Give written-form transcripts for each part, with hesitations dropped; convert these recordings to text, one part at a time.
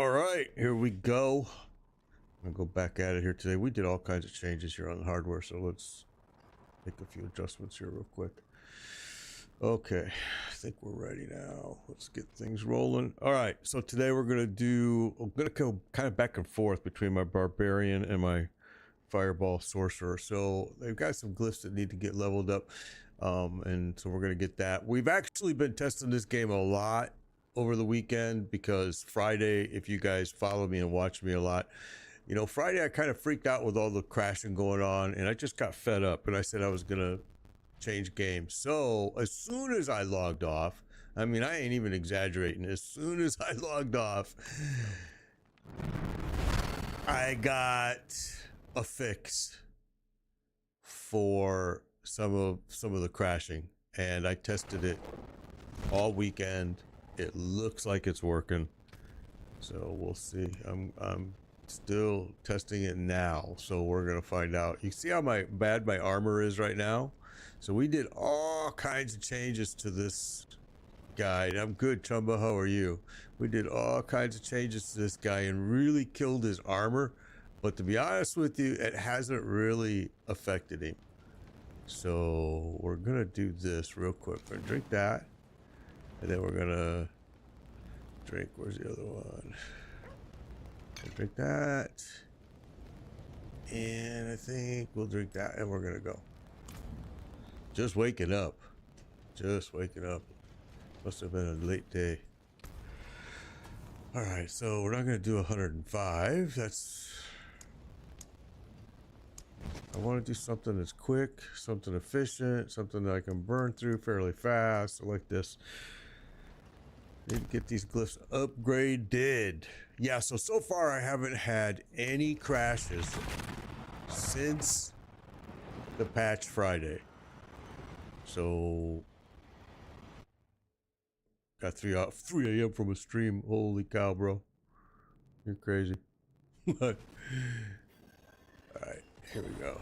All right, here we go. I'm gonna go back at it here today. We did all kinds of changes here on the hardware, so let's make a few adjustments here real quick. Okay, I think we're ready now. Let's get things rolling. All right, so today I'm gonna go kind of back and forth between my Barbarian and my Fireball Sorcerer. So they've got some glyphs that need to get leveled up, and so we're gonna get that. We've actually been testing this game a lot over the weekend because Friday, if you guys follow me and watch me a lot, you know, Friday I kind of freaked out with all the crashing going on, and I just got fed up, and I said I was gonna change games. So as soon as I logged off, I mean, I ain't even exaggerating, as soon as I logged off, I got a fix for some of the crashing, and I tested it all weekend. It looks like it's working, so we'll see. I'm still testing it now, so we're gonna find out. You see how bad my armor is right now? So we did all kinds of changes to this guy. I'm good, Chumba, how are you? We did all kinds of changes to this guy and really killed his armor, but to be honest with you, it hasn't really affected him. So we're gonna do this real quick. We're gonna drink that, and then we're gonna drink, where's the other one? We'll drink that, and I think we'll drink that, and we're gonna go. Just waking up. Just waking up. Must have been a late day. Alright, so we're not gonna do 105. I want to do something that's quick, something efficient, something that I can burn through fairly fast, like this. Need to get these glyphs upgraded. Yeah, so far I haven't had any crashes since the patch Friday. So got 3 a.m. from a stream. Holy cow, bro. You're crazy. Alright, here we go.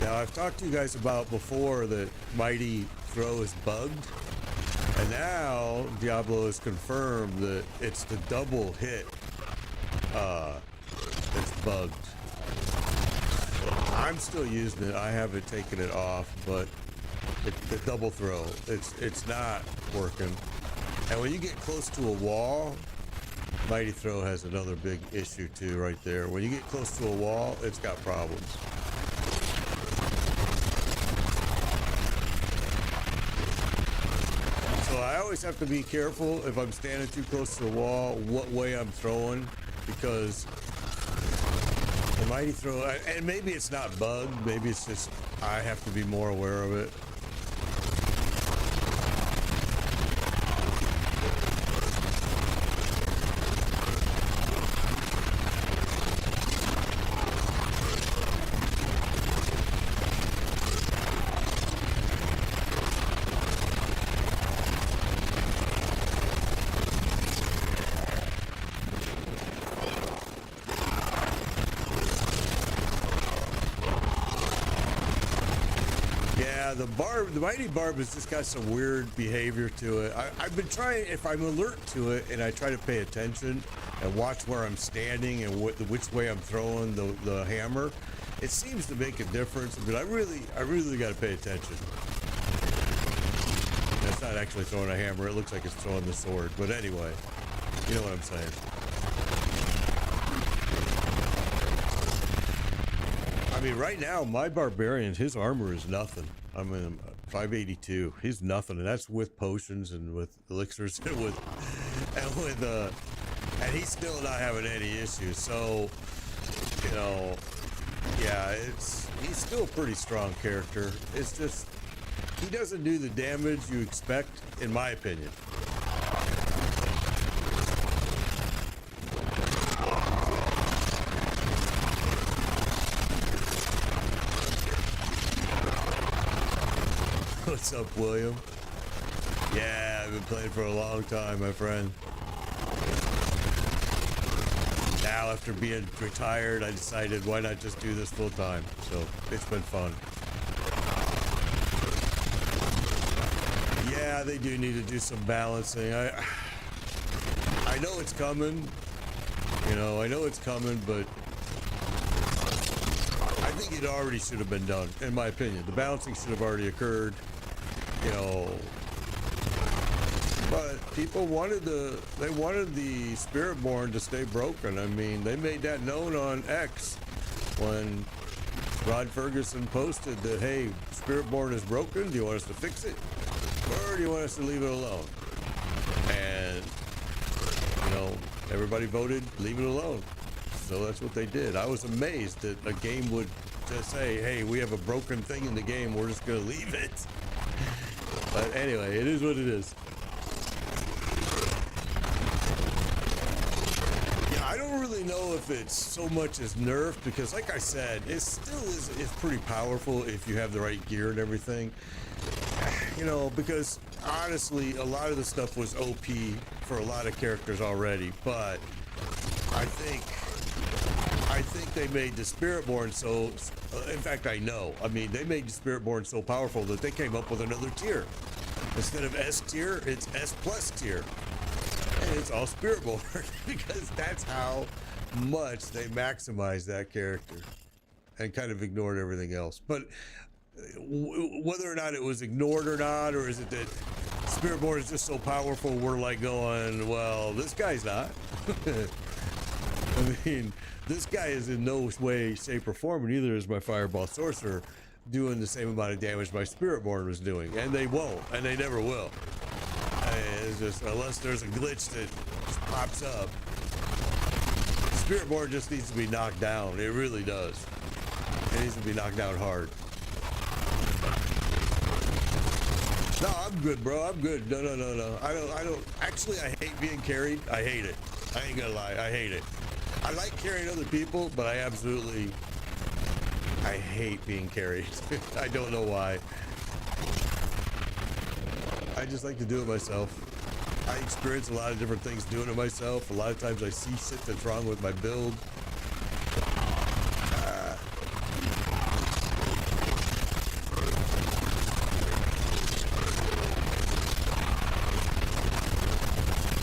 Now, I've talked to you guys about before that Mighty Throw is bugged, and now Diablo has confirmed that it's the double hit that's bugged. So I'm still using it. I haven't taken it off, but the double throw, it's not working. And when you get close to a wall, Mighty Throw has another big issue too right there. When you get close to a wall, it's got problems. So I always have to be careful if I'm standing too close to the wall, what way I'm throwing, because the Mighty Throw, and maybe it's not bugged, maybe it's just I have to be more aware of it. The Mighty Barb has just got some weird behavior to it. I've been trying, if I'm alert to it and I try to pay attention and watch where I'm standing and which way I'm throwing the hammer, it seems to make a difference, but I really got to pay attention. It's not actually throwing a hammer, it looks like it's throwing the sword, but anyway, you know what I'm saying. I mean, right now, my Barbarian, his armor is nothing. I mean, 582. He's nothing, and that's with potions and with elixirs and and he's still not having any issues. So, you know, yeah, he's still a pretty strong character. It's just he doesn't do the damage you expect, in my opinion. What's up, William? Yeah, I've been playing for a long time, my friend. Now, after being retired, I decided why not just do this full time. So it's been fun. Yeah, they do need to do some balancing. I know it's coming. You know, I know it's coming, but I think it already should have been done, in my opinion. The balancing should have already occurred. You know, but people wanted the Spiritborn to stay broken. I mean, they made that known on X when Rod Ferguson posted that, hey, Spiritborn is broken. Do you want us to fix it, or do you want us to leave it alone? And you know, everybody voted leave it alone. So that's what they did. I was amazed that a game would just say, hey, we have a broken thing in the game, we're just gonna leave it. But anyway, it is what it is. Yeah, I don't really know if it's so much as nerfed, because like I said, it still is, it's pretty powerful if you have the right gear and everything. You know, because honestly, a lot of the stuff was OP for a lot of characters already, but I think they made the Spiritborn so, in fact, I know, I mean, they made the Spiritborn so powerful that they came up with another tier. Instead of S tier, it's S plus tier. And it's all Spiritborn, because that's how much they maximized that character and kind of ignored everything else. But whether or not it was ignored or not, or is it that Spiritborn is just so powerful, we're like going, well, this guy's not. I mean, this guy is in no way, shape, or form, and neither is my Fireball Sorcerer doing the same amount of damage my Spiritborn was doing. And they won't, and they never will. It's just, unless there's a glitch that just pops up. Spiritborn just needs to be knocked down. It really does. It needs to be knocked down hard. No, I'm good, bro. I'm good. No. I don't. Actually, I hate being carried. I hate it. I ain't gonna lie. I hate it. I like carrying other people, but I hate being carried. I don't know why. I just like to do it myself. I experience a lot of different things doing it myself. A lot of times I see shit that's wrong with my build.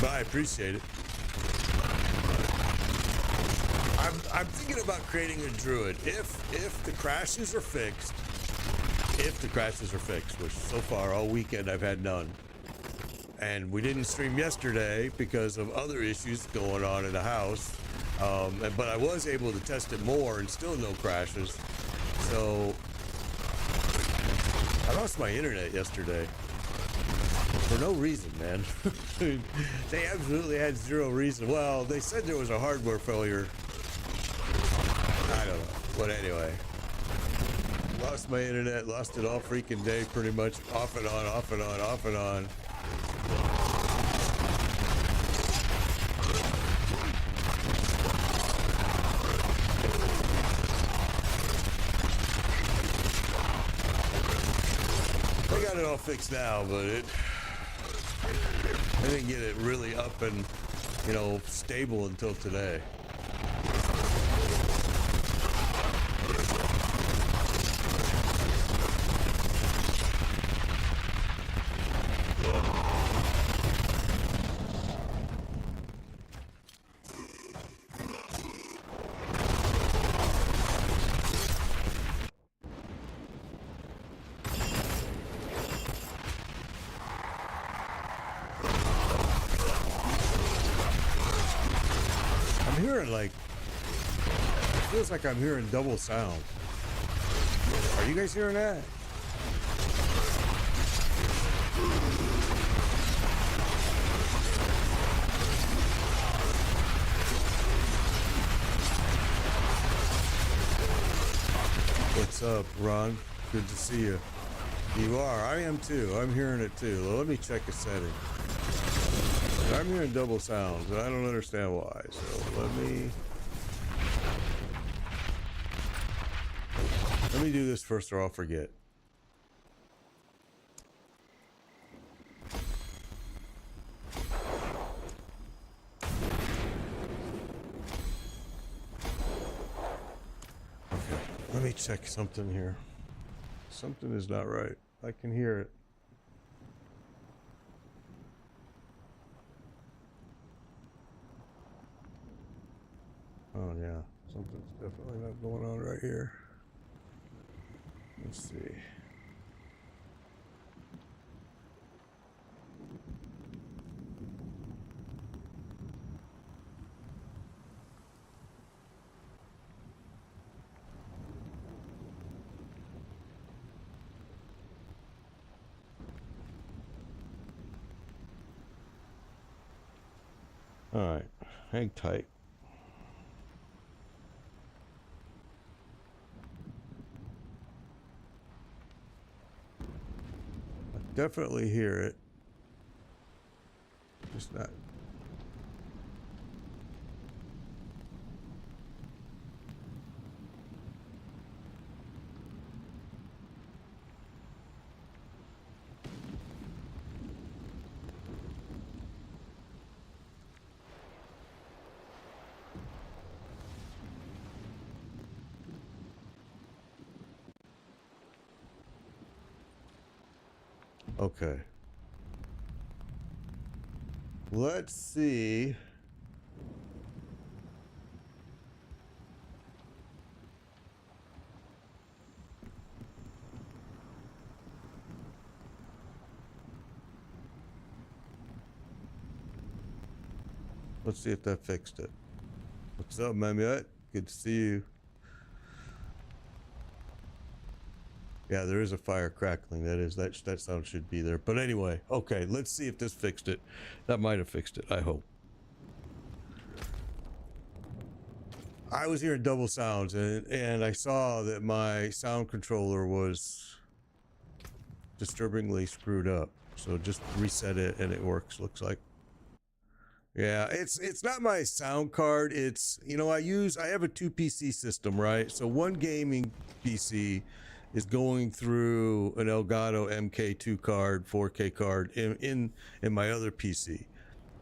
But I appreciate it. I'm thinking about creating a druid if the crashes are fixed. If the crashes are fixed, which so far all weekend I've had none. And we didn't stream yesterday because of other issues going on in the house. But I was able to test it more and still no crashes. So I lost my internet yesterday. For no reason, man. They absolutely had zero reason. Well, they said there was a hardware failure. I don't know. But anyway. Lost my internet, lost it all freaking day, pretty much. Off and on, off and on, off and on. I got it all fixed now, but I didn't get it really up and, you know, stable until today. Like, it feels like I'm hearing double sound. Are you guys hearing that? What's up, Ron? Good to see you. You are. I am too. I'm hearing it too. Well, let me check a setting. I'm hearing double sounds, and I don't understand why, so let me do this first or I'll forget. Let me check something here. Something is not right. I can hear it. Oh yeah, something's definitely not going on right here. Let's see. All right, hang tight. I definitely hear it. Just not. Okay. Let's see. Let's see if that fixed it. What's up, Mamut? Good to see you. Yeah, there is a fire crackling. That sound should be there. But anyway, okay, let's see if this fixed it. That might have fixed it, I hope. I was hearing double sounds, and I saw that my sound controller was disturbingly screwed up. So just reset it and it works, looks like. Yeah, it's not my sound card. It's, you know, I have a 2 PC system, right? So one gaming PC is going through an Elgato MK2 card, 4K card in my other PC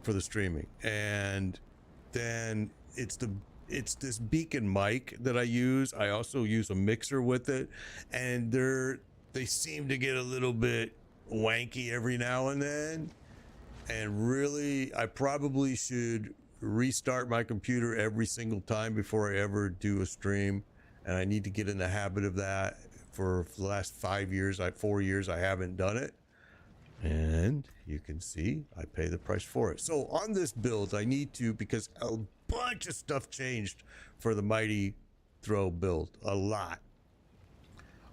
for the streaming. And then it's this beacon mic that I use. I also use a mixer with it, and they seem to get a little bit wanky every now and then. And really, I probably should restart my computer every single time before I ever do a stream. And I need to get in the habit of that. For the last 4 years, I haven't done it. And you can see I pay the price for it. So on this build, I need to, because a bunch of stuff changed for the Mighty Throw build. A lot.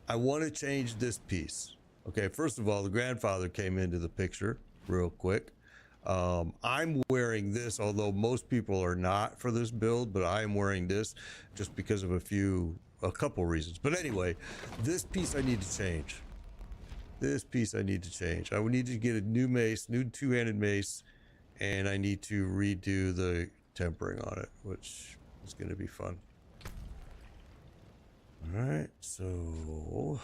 I want to change this piece. Okay, first of all, the grandfather came into the picture real quick. I'm wearing this, although most people are not for this build, but I am wearing this just because of a couple reasons. But anyway, this piece I need to change. I would need to get a new mace, new two-handed mace, and I need to redo the tempering on it, which is going to be fun. All right, so...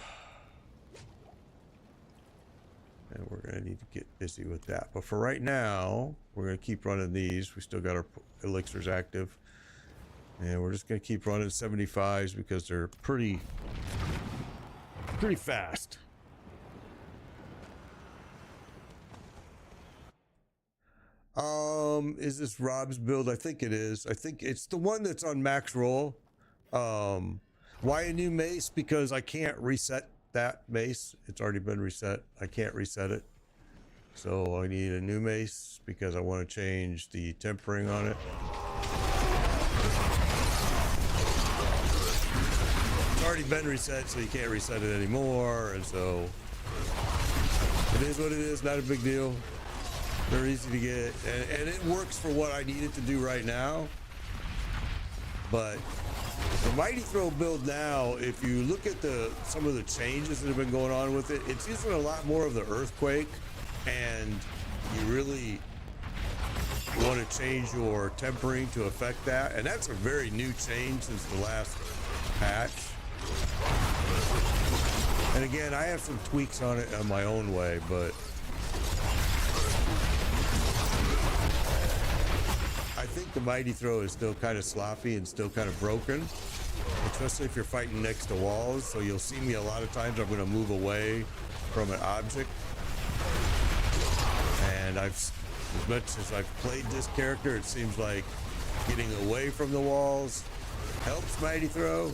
and we're going to need to get busy with that. But for right now, we're going to keep running these. We still got our elixirs active. And we're just going to keep running 75s because they're pretty fast. Is this Rob's build? I think it is. I think it's the one that's on max roll. Why a new mace? Because I can't reset that mace. It's already been reset. I can't reset it. So I need a new mace because I want to change the tempering on it. It's already been reset, so you can't reset it anymore. And so it is what it is. Not a big deal. They're easy to get, and it works for what I need it to do right now. But the Mighty Throw build now, if you look at some of the changes that have been going on with it, it's using a lot more of the earthquake, and you really want to change your tempering to affect that. And that's a very new change since the last patch. And again, I have some tweaks on it on my own way, but I think the Mighty Throw is still kind of sloppy and still kind of broken, which especially if you're fighting next to walls. So you'll see me a lot of times. I'm going to move away from an object. And as much as I've played this character, it seems like getting away from the walls helps Mighty Throw.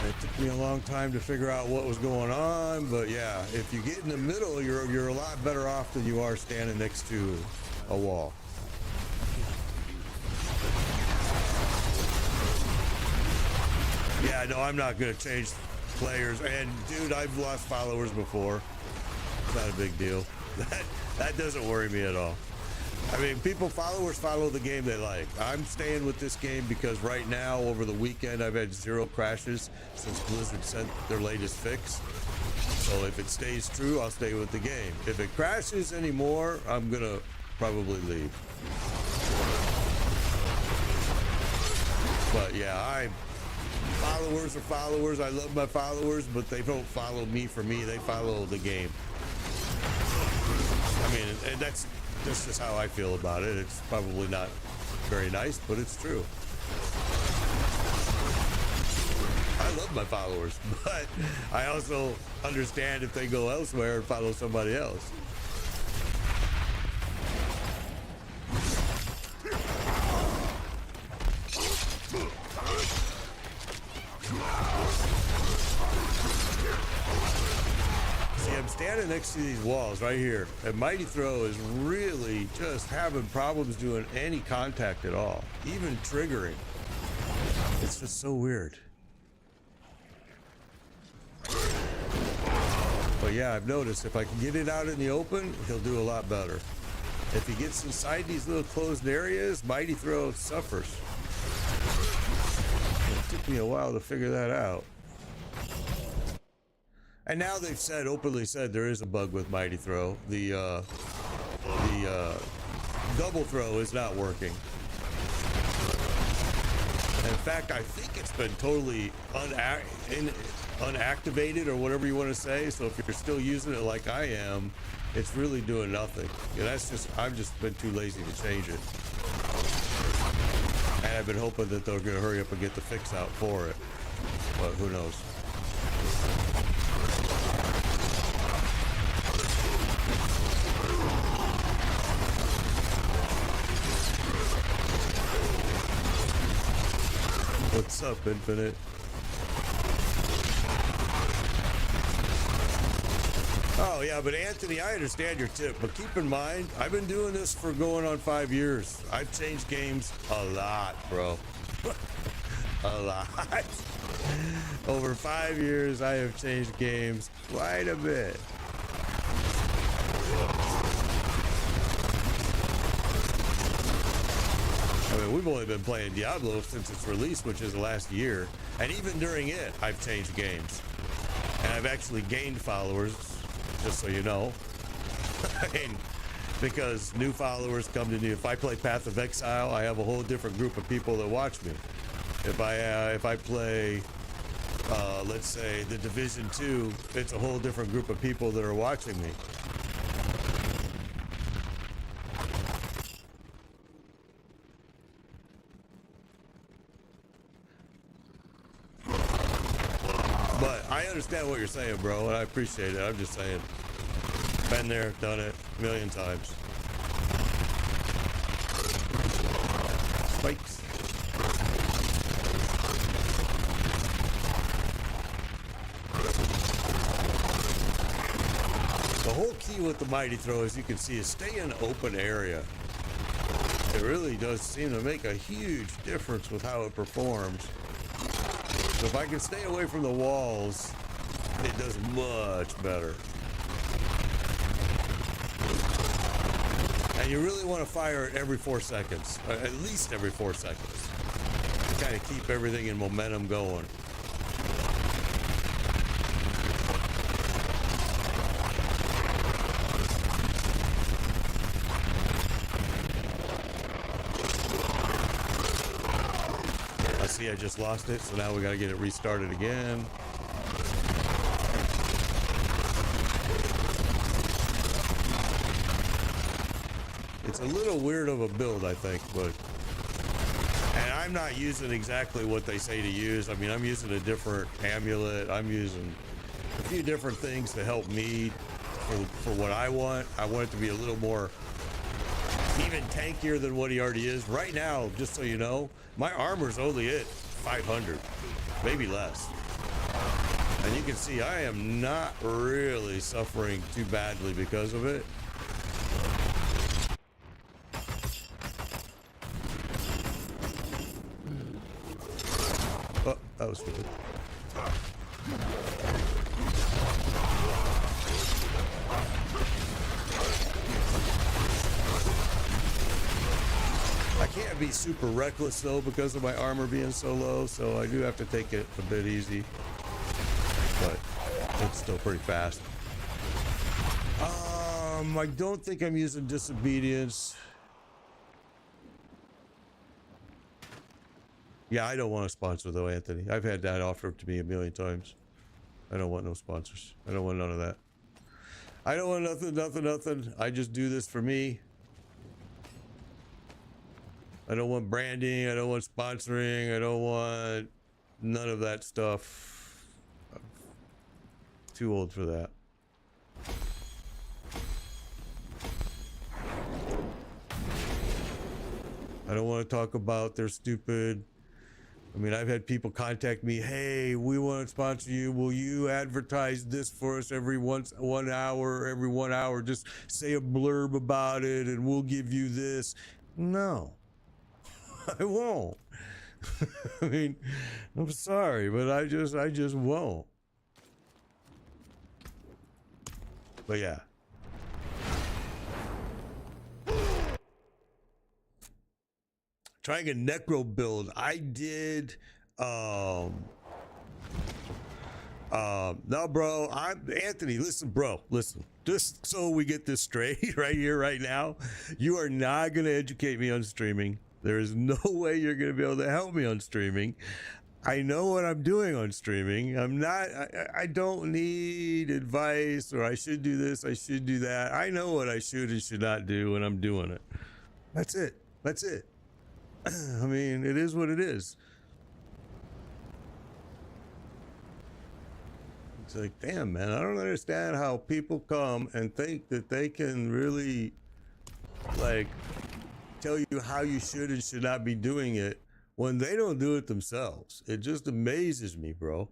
It took me a long time to figure out what was going on, but yeah, if you get in the middle, you're a lot better off than you are standing next to a wall. Yeah, no, I'm not gonna change players, and dude, I've lost followers before. It's not a big deal. That doesn't worry me at all. I mean, followers follow the game they like. I'm staying with this game because right now, over the weekend, I've had 0 crashes since Blizzard sent their latest fix. So if it stays true, I'll stay with the game. If it crashes anymore, I'm gonna probably leave. But yeah, followers are followers. I love my followers, but they don't follow me for me. They follow the game. I mean, and that's just how I feel about it. It's probably not very nice, but it's true. I love my followers, but I also understand if they go elsewhere and follow somebody else. I'm standing next to these walls right here, and Mighty Throw is really just having problems doing any contact at all, even triggering. It's just so weird. But yeah, I've noticed if I can get it out in the open, he'll do a lot better. If he gets inside these little closed areas, Mighty Throw suffers. It took me a while to figure that out. And now they've openly said there is a bug with Mighty Throw. The double throw is not working. In fact, I think it's been totally unactivated or whatever you want to say. So if you're still using it like I am, it's really doing nothing. Yeah, I've just been too lazy to change it. And I've been hoping that they're going to hurry up and get the fix out for it. But who knows? What's up, Infinite? Oh, yeah, but Anthony, I understand your tip, but keep in mind, I've been doing this for going on 5 years. I've changed games a lot, bro. A lot. Over 5 years, I have changed games quite a bit. I mean, we've only been playing Diablo since its release, which is last year. And even during it, I've changed games. And I've actually gained followers, just so you know. I mean, because new followers come to me. If I play Path of Exile, I have a whole different group of people that watch me. If I play, let's say, The Division 2, it's a whole different group of people that are watching me. I understand what you're saying, bro, and I appreciate it. I'm just saying, been there, done it a million times. Spikes. The whole key with the Mighty Throw, as you can see, is stay in an open area. It really does seem to make a huge difference with how it performs. So if I can stay away from the walls, it does much better. And you really want to fire it every 4 seconds, at least every 4 seconds, to kind of keep everything in momentum going. See, I just lost it, so now we got to get it restarted again. It's a little weird of a build, I think, but... And I'm not using exactly what they say to use. I mean, I'm using a different amulet. I'm using a few different things to help me for what I want. I want it to be a little more even tankier than what he already is. Right now, just so you know, my armor's only at 500, maybe less. And you can see I am not really suffering too badly because of it. Oh, that was stupid. I can't be super reckless though because of my armor being so low, so I do have to take it a bit easy. But it's still pretty fast. I don't think I'm using disobedience. Yeah, I don't want a sponsor though, Anthony. I've had that offered to me a million times. I don't want no sponsors. I don't want none of that. I don't want nothing. I just do this for me. I don't want branding. I don't want sponsoring. I don't want none of that stuff. I'm too old for that. I don't want to talk about their stupid... I mean, I've had people contact me, hey, we want to sponsor you. Will you advertise this for us every 1 hour? Just say a blurb about it and we'll give you this. No, I won't. I mean, I'm sorry, but I just won't. But yeah. Trying a necro build. I did no, bro. I'm Anthony. Listen, bro. Listen. Just so we get this straight right here, right now, you are not gonna educate me on streaming. There is no way you're gonna be able to help me on streaming. I know what I'm doing on streaming. I'm not. I don't need advice or I should do this. I should do that. I know what I should and should not do, and I'm doing it. That's it. That's it. I mean, it is what it is. It's like, damn, man, I don't understand how people come and think that they can really, like, tell you how you should and should not be doing it when they don't do it themselves. It just amazes me, bro.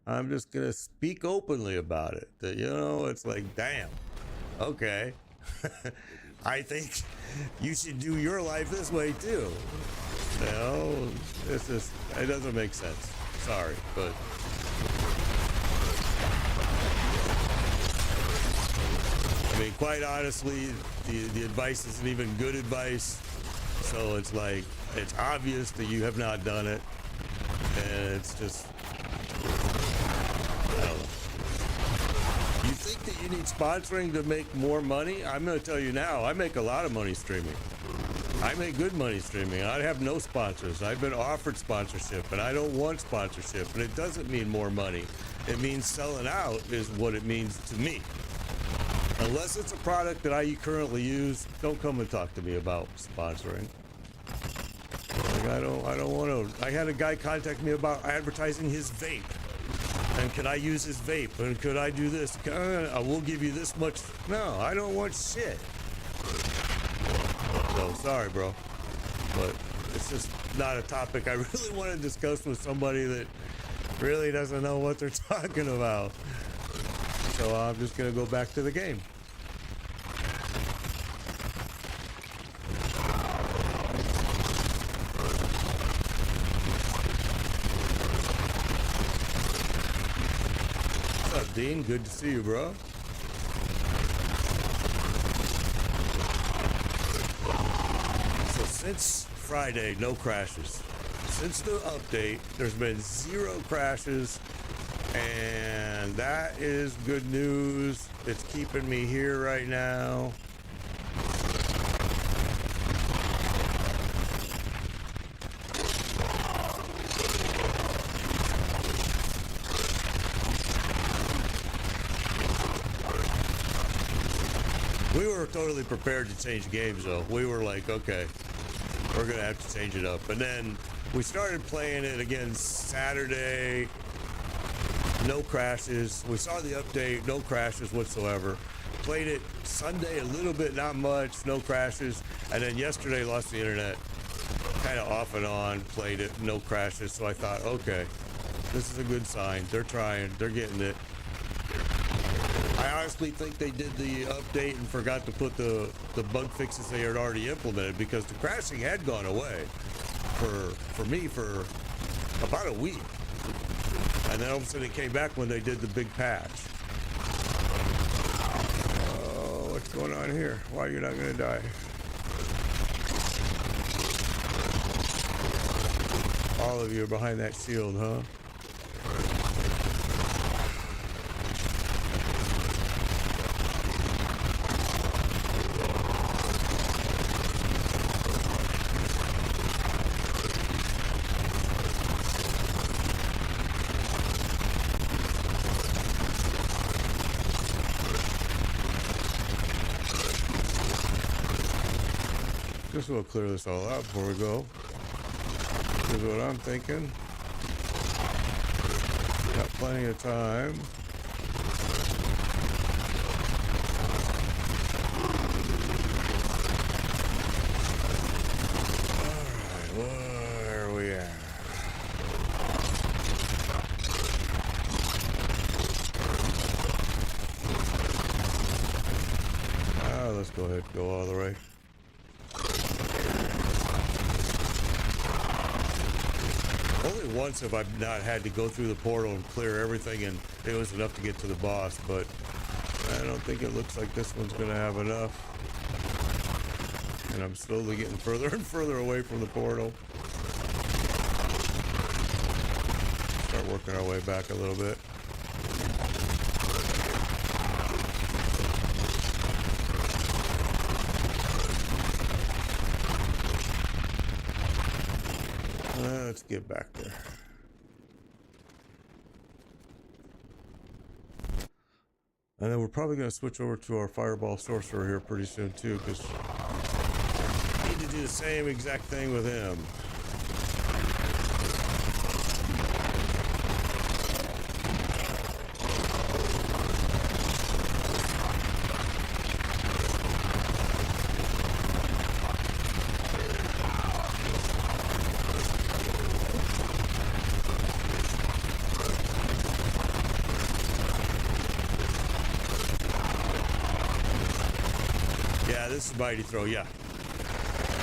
I'm just gonna speak openly about it. That, you know, it's like, damn, okay. I think you should do your life this way too. You know, it's just, it doesn't make sense. Sorry, but I mean, quite honestly, the advice isn't even good advice. So it's like, it's obvious that you have not done it. And it's just, I don't know. You think that you need sponsoring to make more money? I'm going to tell you now, I make a lot of money streaming. I make good money streaming. I have no sponsors. I've been offered sponsorship and I don't want sponsorship, and it doesn't mean more money. It means selling out is what it means to me. Unless it's a product that I currently use, don't come and talk to me about sponsoring. Like, I don't want to. I had a guy contact me about advertising his vape. And could I use his vape? And could I do this? I will give you this much. No, I don't want shit. So sorry, bro. But it's just not a topic I really want to discuss with somebody that really doesn't know what they're talking about. So I'm just going to go back to the game. What's up, Dean? Good to see you, bro. So since Friday, no crashes. Since the update, there's been 0 crashes. And that is good news. It's keeping me here right now. We were totally prepared to change games, though. We were like, okay, we're gonna have to change it up. And then we started playing it again Saturday. No crashes. We saw the update, no crashes whatsoever. Played it Sunday a little bit, not much, no crashes. And then yesterday lost the internet, kind of off and on, played it, no crashes. So I thought, okay, this is a good sign. They're trying, they're getting it. I honestly think they did the update and forgot to put the bug fixes they had already implemented, because the crashing had gone away for me for about a week. And then all of a sudden it came back when they did the big patch. Oh, what's going on here? Why are you not going to die? All of you are behind that shield, huh? Guess we'll clear this all out before we go. Here's what I'm thinking. Got plenty of time. Alright, where are we at? Let's go ahead and go all the way. Only once have I not had to go through the portal and clear everything, and it was enough to get to the boss, but I don't think it looks like this one's going to have enough. And I'm slowly getting further and further away from the portal. Start working our way back a little bit. Let's get back there. And then we're probably going to switch over to our Fireball Sorcerer here pretty soon too, because we need to do the same exact thing with him. This is Mighty Throw, yeah.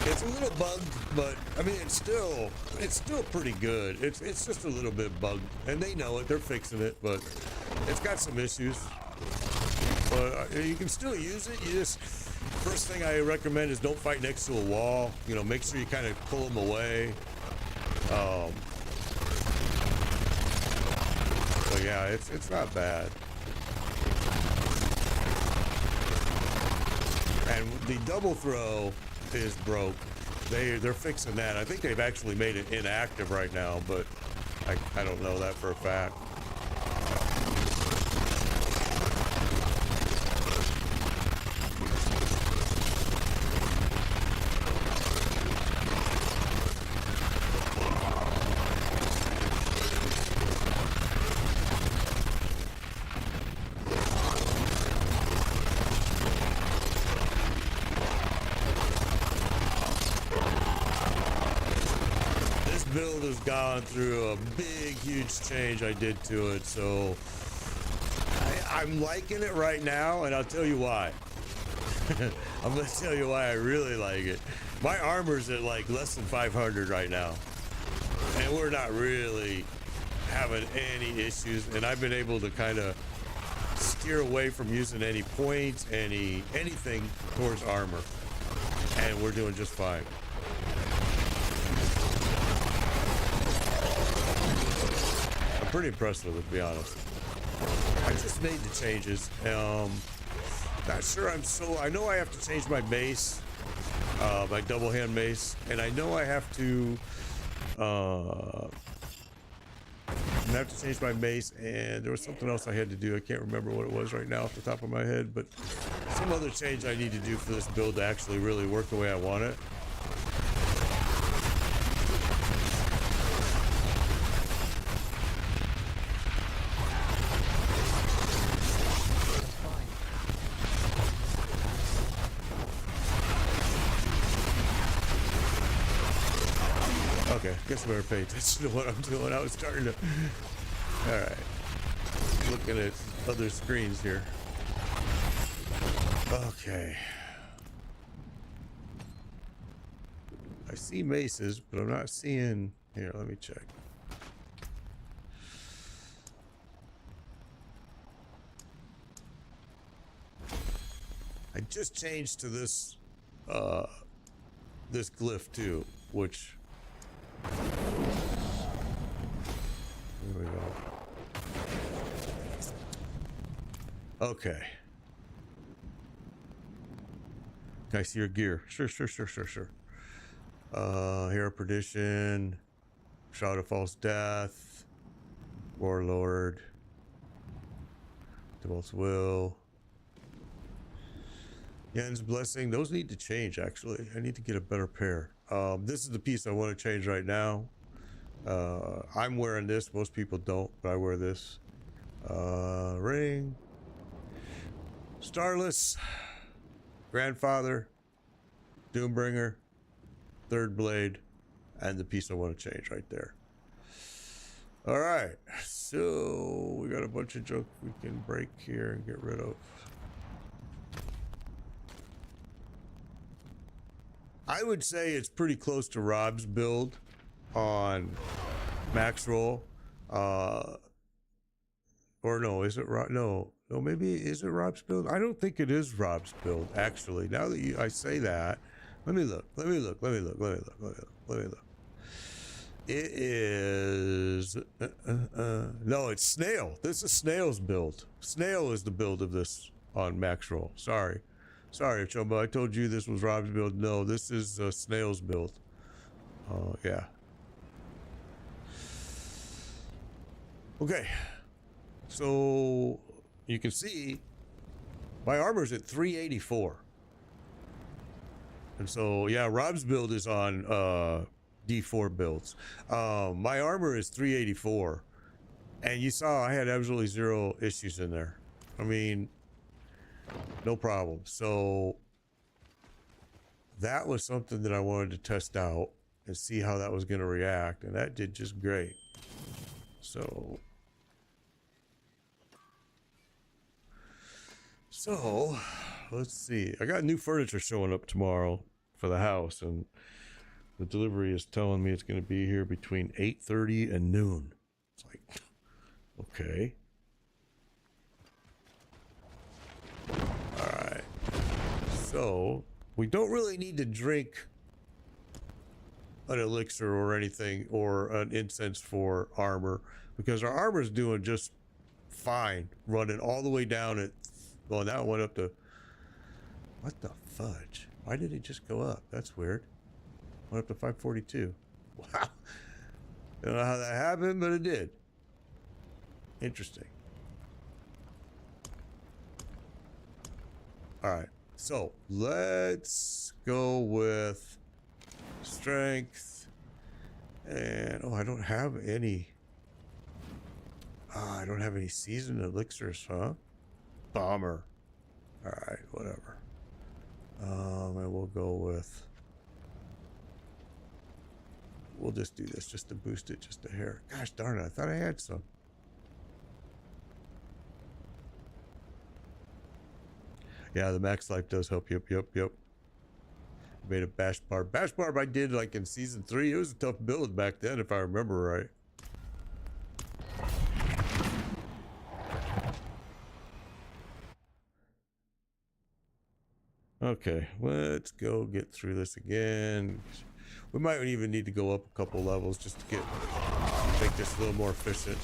It's a little bugged, but I mean it's still pretty good. It's just a little bit bugged, and they know it. They're fixing it, but it's got some issues. But you can still use it. You just, first thing I recommend is don't fight next to a wall. You know, make sure you kind of pull them away. So yeah, it's not bad. And the double throw is broke. They're fixing that. I think they've actually made it inactive right now, but I don't know that for a fact. Build has gone through a big, huge change I did to it, so I'm liking it right now, and I'll tell you why. I'm gonna tell you why I really like it. My armor's at like less than 500 right now, and we're not really having any issues, and I've been able to kind of steer away from using any points, anything towards armor, and we're doing just fine. Pretty impressed with it, to be honest. I just made the changes. Not sure I know I have to change my mace, my double hand mace, and I know I have to I'm gonna have to change my mace, and there was something else I had to do. I can't remember what it was right now off the top of my head, but some other change I need to do for this build to actually really work the way I want it. Okay, guess I better pay attention to what I'm doing. I was starting to... Alright. Looking at other screens here. Okay. I see maces, but I'm not seeing... Here, let me check. I just changed to this, this glyph too, which... There we go. Okay. Can I see your gear? Sure. Hero Perdition, Shroud of False Death, Warlord, Devil's Will, Yen's Blessing. Those need to change, actually. I need to get a better pair. This is the piece I want to change right now. I'm wearing this. Most people don't, but I wear this. Ring. Starless. Grandfather. Doombringer. Third blade. And the piece I want to change right there. Alright. So, we got a bunch of junk we can break here and get rid of. I would say it's pretty close to Rob's build on max roll. Or no, is it Rob? No, maybe is it Rob's build? I don't think it is Rob's build, actually. Now that I say that, let me look. It is no, it's Snail. This is Snail's build. Snail is the build of this on max roll. Sorry, Chumba. I told you this was Rob's build. No, this is Snail's build. Yeah. Okay. So you can see my armor's at 384. And so, yeah, Rob's build is on D4 builds. My armor is 384. And you saw I had absolutely zero issues in there. I mean, no problem. So that was something that I wanted to test out and see how that was going to react. And that did just great. So let's see. I got new furniture showing up tomorrow for the house, and the delivery is telling me it's going to be here between 8:30 and noon. It's like, okay. All right. So we don't really need to drink an elixir or anything or an incense for armor, because our armor is doing just fine, running all the way down at... Well, now it went up to... What the fudge? Why did it just go up? That's weird. Went up to 542. Wow. I don't know how that happened, but it did. Interesting. Alright. So, let's go with strength. And... Oh, I don't have any... I don't have any seasoned elixirs, huh? Bomber. Alright, whatever. And we'll go with... We'll just do this just to boost it just a hair. Gosh darn it, I thought I had some. Yeah, the max life does help. Yep. Made a bash barb. Bash barb I did like in season 3. It was a tough build back then, if I remember right. Okay, let's go get through this again. We might even need to go up a couple levels just to make this a little more efficient.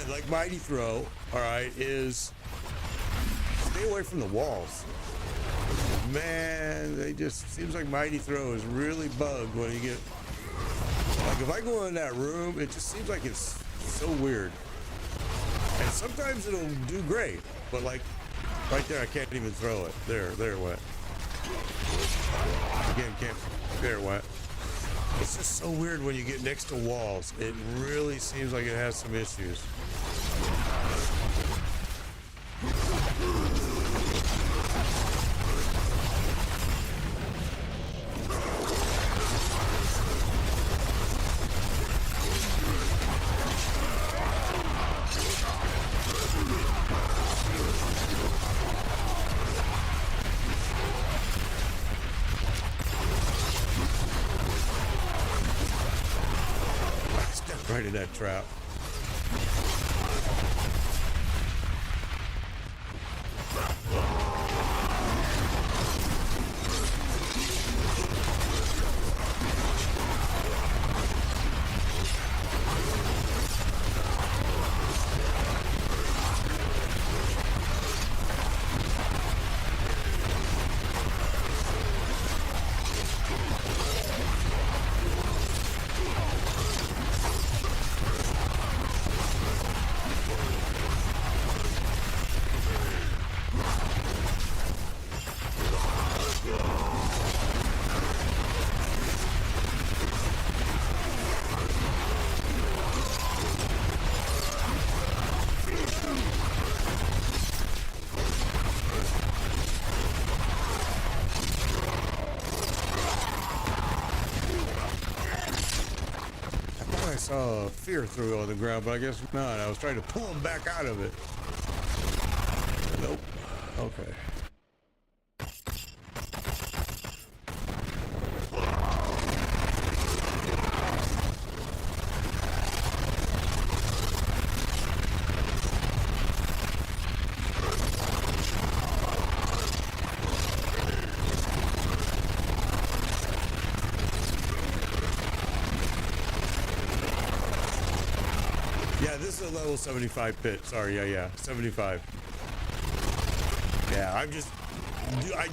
again, like Mighty Throw, all right, is stay away from the walls. Man, they just seems like Mighty Throw is really bugged when you get like if I go in that room, it just seems like it's so weird. And sometimes it'll do great, but like right there, I can't even throw it. There it went. Again, can't. There it went. It's just so weird when you get next to walls. It really seems like it has some issues. Right in that trap. Fear through on the ground, but I guess not. I was trying to pull him back out of it. Nope. Okay. Level 75 pit. Sorry, yeah, 75. Yeah, I do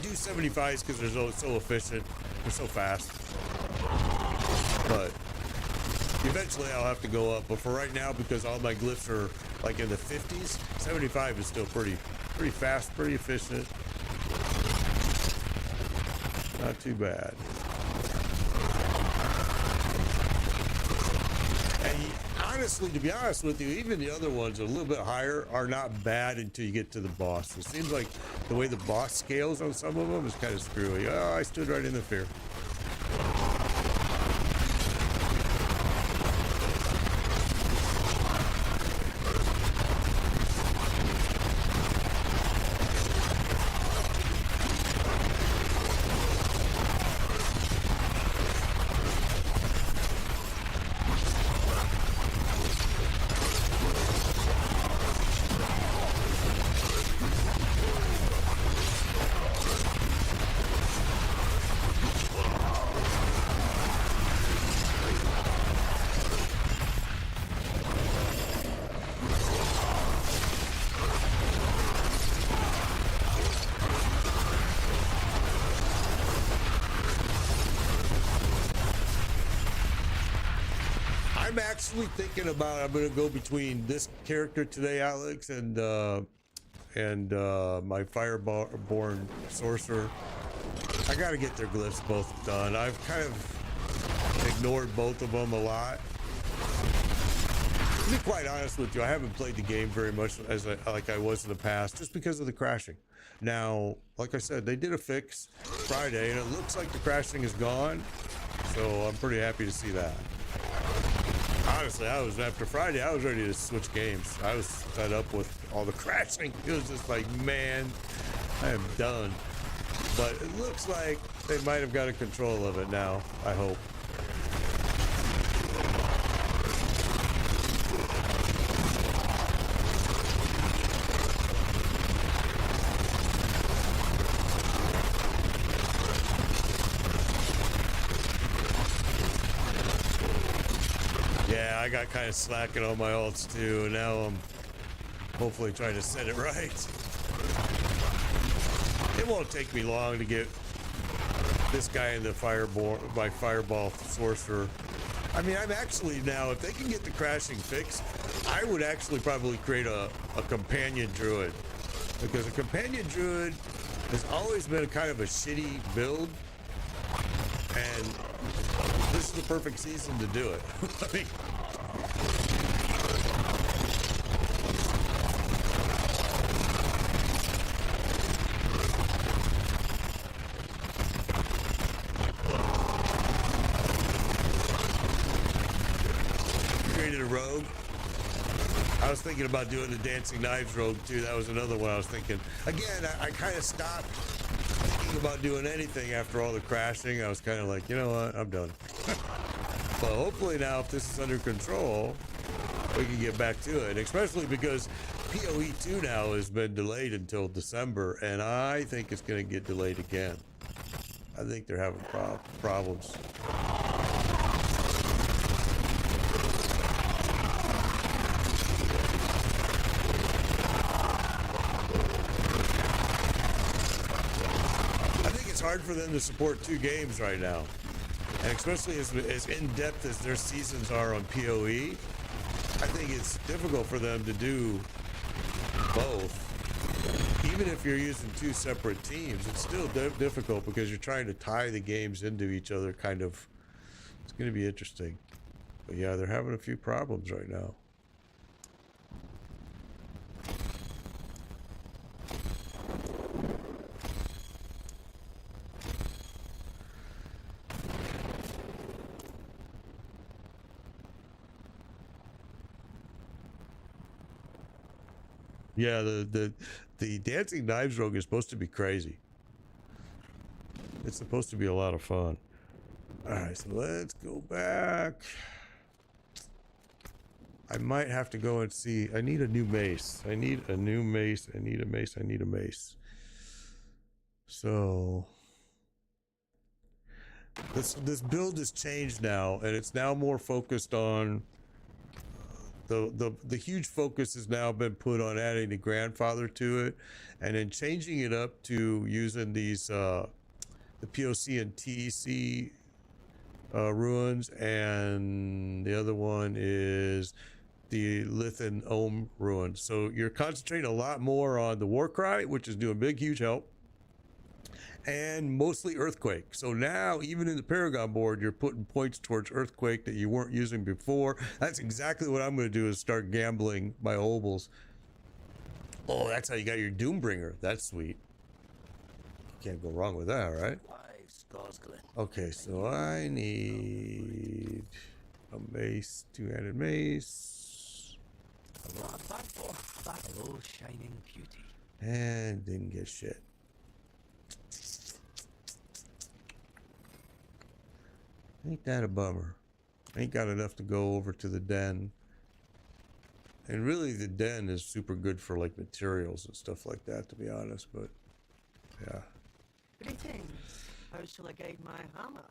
75s because they're so efficient. They're so fast. But eventually I'll have to go up. But for right now, because all my glyphs are like in the 50s, 75 is still pretty fast, pretty efficient. Not too bad. Honestly, to be honest with you, even the other ones a little bit higher are not bad until you get to the boss. It seems like the way the boss scales on some of them is kind of screwy. Oh, I stood right in the fear. I'm actually thinking about I'm gonna go between this character today, Alex, and my Fireborn Sorcerer. I gotta get their glyphs both done. I've kind of ignored both of them a lot. To be quite honest with you, I haven't played the game very much like I was in the past, just because of the crashing. Now, like I said, they did a fix Friday, and it looks like the crashing is gone. So I'm pretty happy to see that. Honestly, after Friday, I was ready to switch games. I was fed up with all the crashing. It was just like, man, I am done. But it looks like they might have got a control of it now, I hope. I got kind of slacking on my ults too, and now I'm hopefully trying to set it right. It won't take me long to get this guy in the fireball sorcerer. I mean, I'm actually now, if they can get the crashing fixed, I would actually probably create a companion druid, because a companion druid has always been kind of a shitty build, and this is the perfect season to do it. I mean, created a rogue. I was thinking about doing the Dancing Knives rogue too. That was another one I was thinking. Again, I kind of stopped thinking about doing anything after all the crashing. I was kind of like, you know what, I'm done. But hopefully now, if this is under control, we can get back to it. Especially because PoE 2 now has been delayed until December, and I think it's going to get delayed again. I think they're having problems. It's hard for them to support 2 games right now, and especially as in-depth as their seasons are on PoE, I think it's difficult for them to do both. Even if you're using 2 separate teams, it's still difficult because you're trying to tie the games into each other, kind of. It's going to be interesting. But yeah, they're having a few problems right now. Yeah, the Dancing Knives rogue is supposed to be crazy. It's supposed to be a lot of fun. All right, so let's go back. I might have to go and see. I need a new mace. I need a new mace. I need a mace. I need a mace. So this build has changed now, and it's now more focused on the huge focus has now been put on adding the grandfather to it, and then changing it up to using these the POC and TEC ruins, and the other one is the Lith and Ohm ruins. So you're concentrating a lot more on the Warcry, which is doing big, huge help, and mostly Earthquake. So now, even in the Paragon board, you're putting points towards Earthquake that you weren't using before. That's exactly what I'm going to do, is start gambling my obols. Oh, that's how you got your Doombringer. That's sweet. Can't go wrong with that, right? Okay, so I need a mace, 2-handed mace. Shining beauty. And didn't get shit. Ain't that a bummer? Ain't got enough to go over to the den. And really, the den is super good for like materials and stuff like that, to be honest, but yeah. Greetings. How shall I guide my hammer?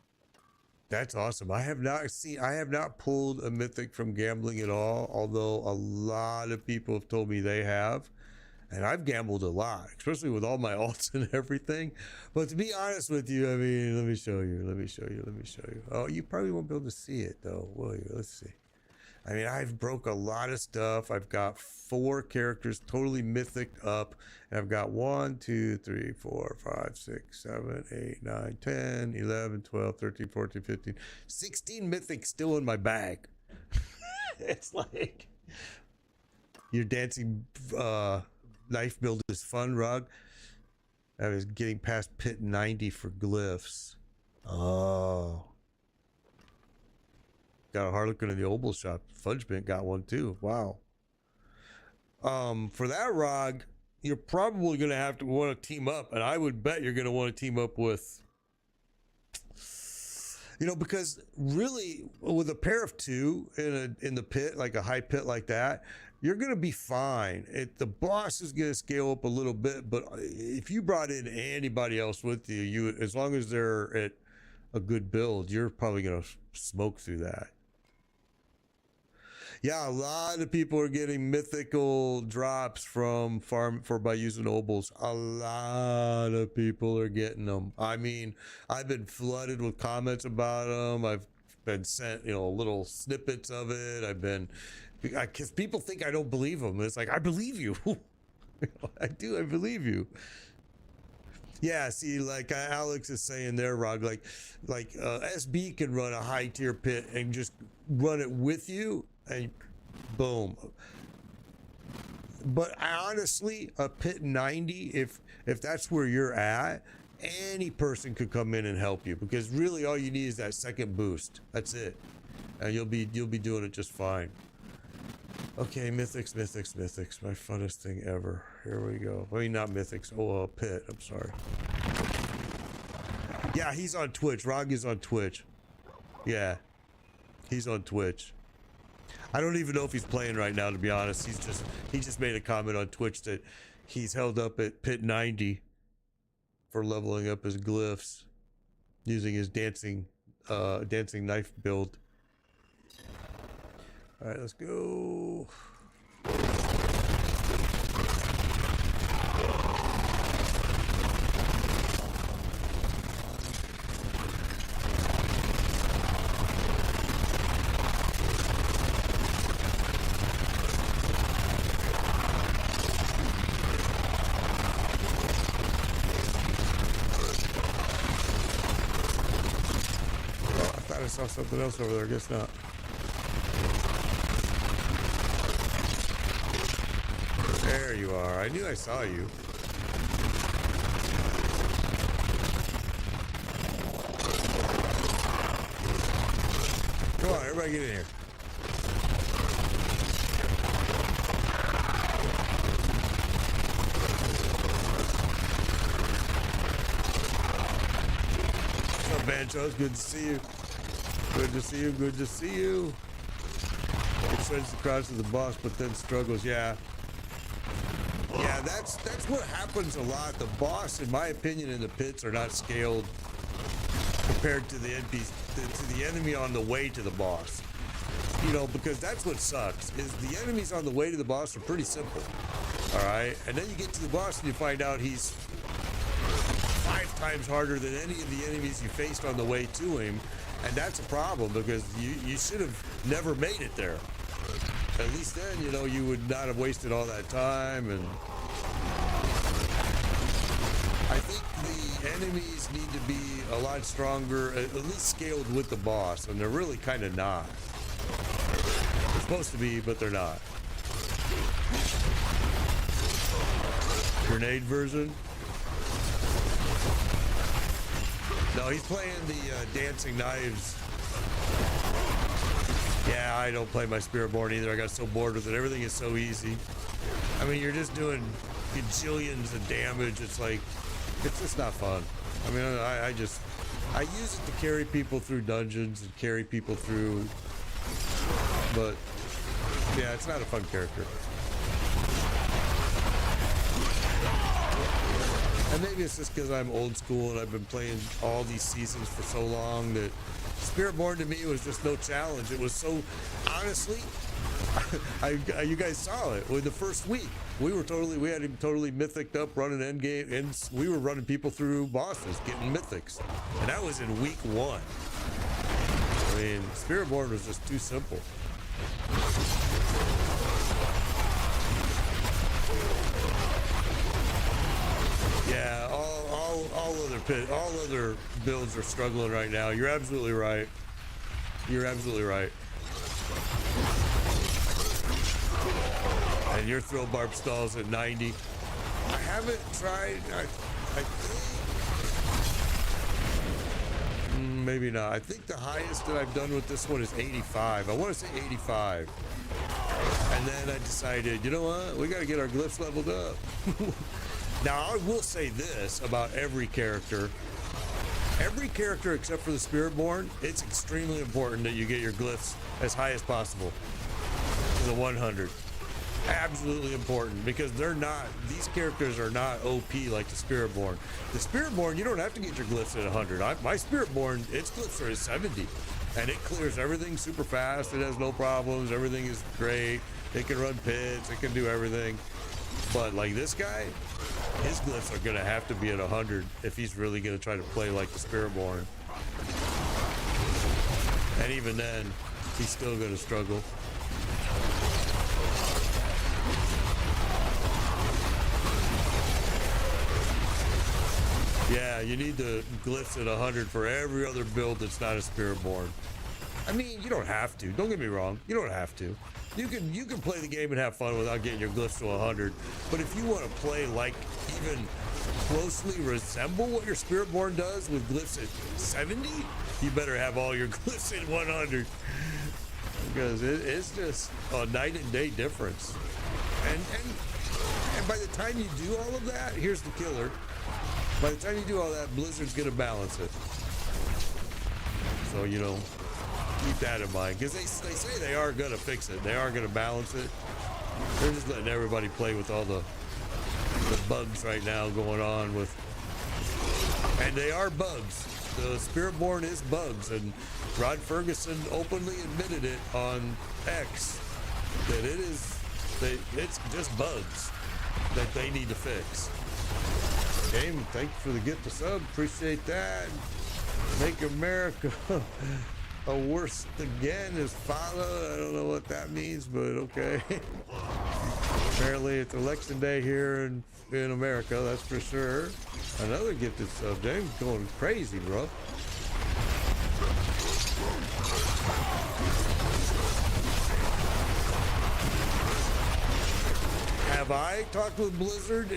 That's awesome. I have not pulled a mythic from gambling at all, although a lot of people have told me they have. And I've gambled a lot, especially with all my alts and everything. But to be honest with you, I mean, let me show you. Oh, you probably won't be able to see it though, will you? Let's see. I mean, I've broke a lot of stuff. I've got 4 characters totally mythic up. And I've got 1, 2, 3, 4, 5, 6, 7, 8, 9, 10, 11, 12, 13, 14, 15, 16 mythics still in my bag. It's like your dancing knife build is fun, Rug. I was getting past pit 90 for glyphs. Oh. Got a Harlequin in the Obel shop. Fudgebint got one too. Wow. For that Rog, you're probably going to have to want to team up, and I would bet you're going to want to team up with, you know, because really with a pair of 2 in the pit, like a high pit like that, you're going to be fine. The boss is going to scale up a little bit, but if you brought in anybody else with you, as long as they're at a good build, you're probably going to smoke through that. Yeah, a lot of people are getting mythical drops from by using obols. A lot of people are getting them. I mean, I've been flooded with comments about them. I've been sent, little snippets of it. Because people think I don't believe them. It's like, I believe you. I do. I believe you. Yeah, see, like Alex is saying there, Rog, like SB can run a high tier pit and just run it with you, and boom. But honestly, a pit 90, if that's where you're at, any person could come in and help you, because really all you need is that second boost. That's it, and you'll be doing it just fine. Okay, mythics, my funnest thing ever. Here we go. I mean, not mythics. Oh, pit. I'm sorry. Yeah, he's on Twitch. Rog is on Twitch. Yeah, he's on Twitch. I don't even know if he's playing right now, to be honest. He just made a comment on Twitch that he's held up at pit 90 for leveling up his glyphs using his dancing knife build. All right, let's go. I saw something else over there. I guess not. There you are. I knew I saw you. Come on, everybody get in here. What's up, Banchos? Good to see you. Good to see you. Good to see you. It sends the crowds to the boss, but then struggles. Yeah. Yeah, that's what happens a lot. The boss, in my opinion, in the pits are not scaled compared to the enemy on the way to the boss. Because that's what sucks, is the enemies on the way to the boss are pretty simple. All right, and then you get to the boss and you find out he's 5 times harder than any of the enemies you faced on the way to him, and that's a problem, because you should have never made it there. At least then, you would not have wasted all that time. And I think the enemies need to be a lot stronger, at least scaled with the boss, and they're really kind of not. They're supposed to be, but they're not. Grenade version? No, he's playing the dancing knives. Yeah, I don't play my Spiritborn either. I got so bored with it. Everything is so easy. I mean, you're just doing gajillions of damage. It's like, it's just not fun. I mean, I use it to carry people through dungeons and carry people through, but yeah, it's not a fun character. And maybe it's just because I'm old school and I've been playing all these seasons for so long that Spiritborn to me was just no challenge. It was so, honestly, you guys saw it with the first week. We had him totally mythicked up, running endgame, and we were running people through bosses, getting mythics. And that was in week 1. I mean, Spiritborn was just too simple. Yeah, all other builds are struggling right now. You're absolutely right. You're absolutely right. And your throw barb stalls at 90. I haven't tried. I think maybe not. I think the highest that I've done with this one is 85. I want to say 85. And then I decided, you know what? We got to get our glyphs leveled up. Now, I will say this about every character. Every character except for the Spiritborn, it's extremely important that you get your glyphs as high as possible to the 100. absolutely important because these characters are not OP like the Spiritborn. The Spiritborn, you don't have to get your glyphs at 100. My Spiritborn, its glyphs are at 70 and it clears everything super fast. It has no problems. Everything is great. It can run pits. It can do everything. But like this guy, his glyphs are going to have to be at 100 if he's really going to try to play like the Spiritborn. And even then, he's still going to struggle. Yeah, you need the glyphs at 100 for every other build that's not a Spiritborn. I mean, you don't have to. Don't get me wrong. You don't have to. You can play the game and have fun without getting your glyphs to 100. But if you want to play like even closely resemble what your Spiritborn does with glyphs at 70, you better have all your glyphs at 100. Because it's just a night and day difference. And by the time you do all of that, here's the killer. By the time you do all that, Blizzard's gonna balance it. So, you know, keep that in mind. Because they say they are gonna fix it. They are gonna balance it. They're just letting everybody play with all the bugs right now going on with... And they are bugs. The Spiritborn is bugs. And Rod Ferguson openly admitted it on X. That it's just bugs that they need to fix. Game, thank you for the gift of sub. Appreciate that. Make America a worst again is followed. I don't know what that means, but okay. Apparently it's election day here in America, that's for sure. Another gifted sub. James going crazy, bro. Have I talked with Blizzard?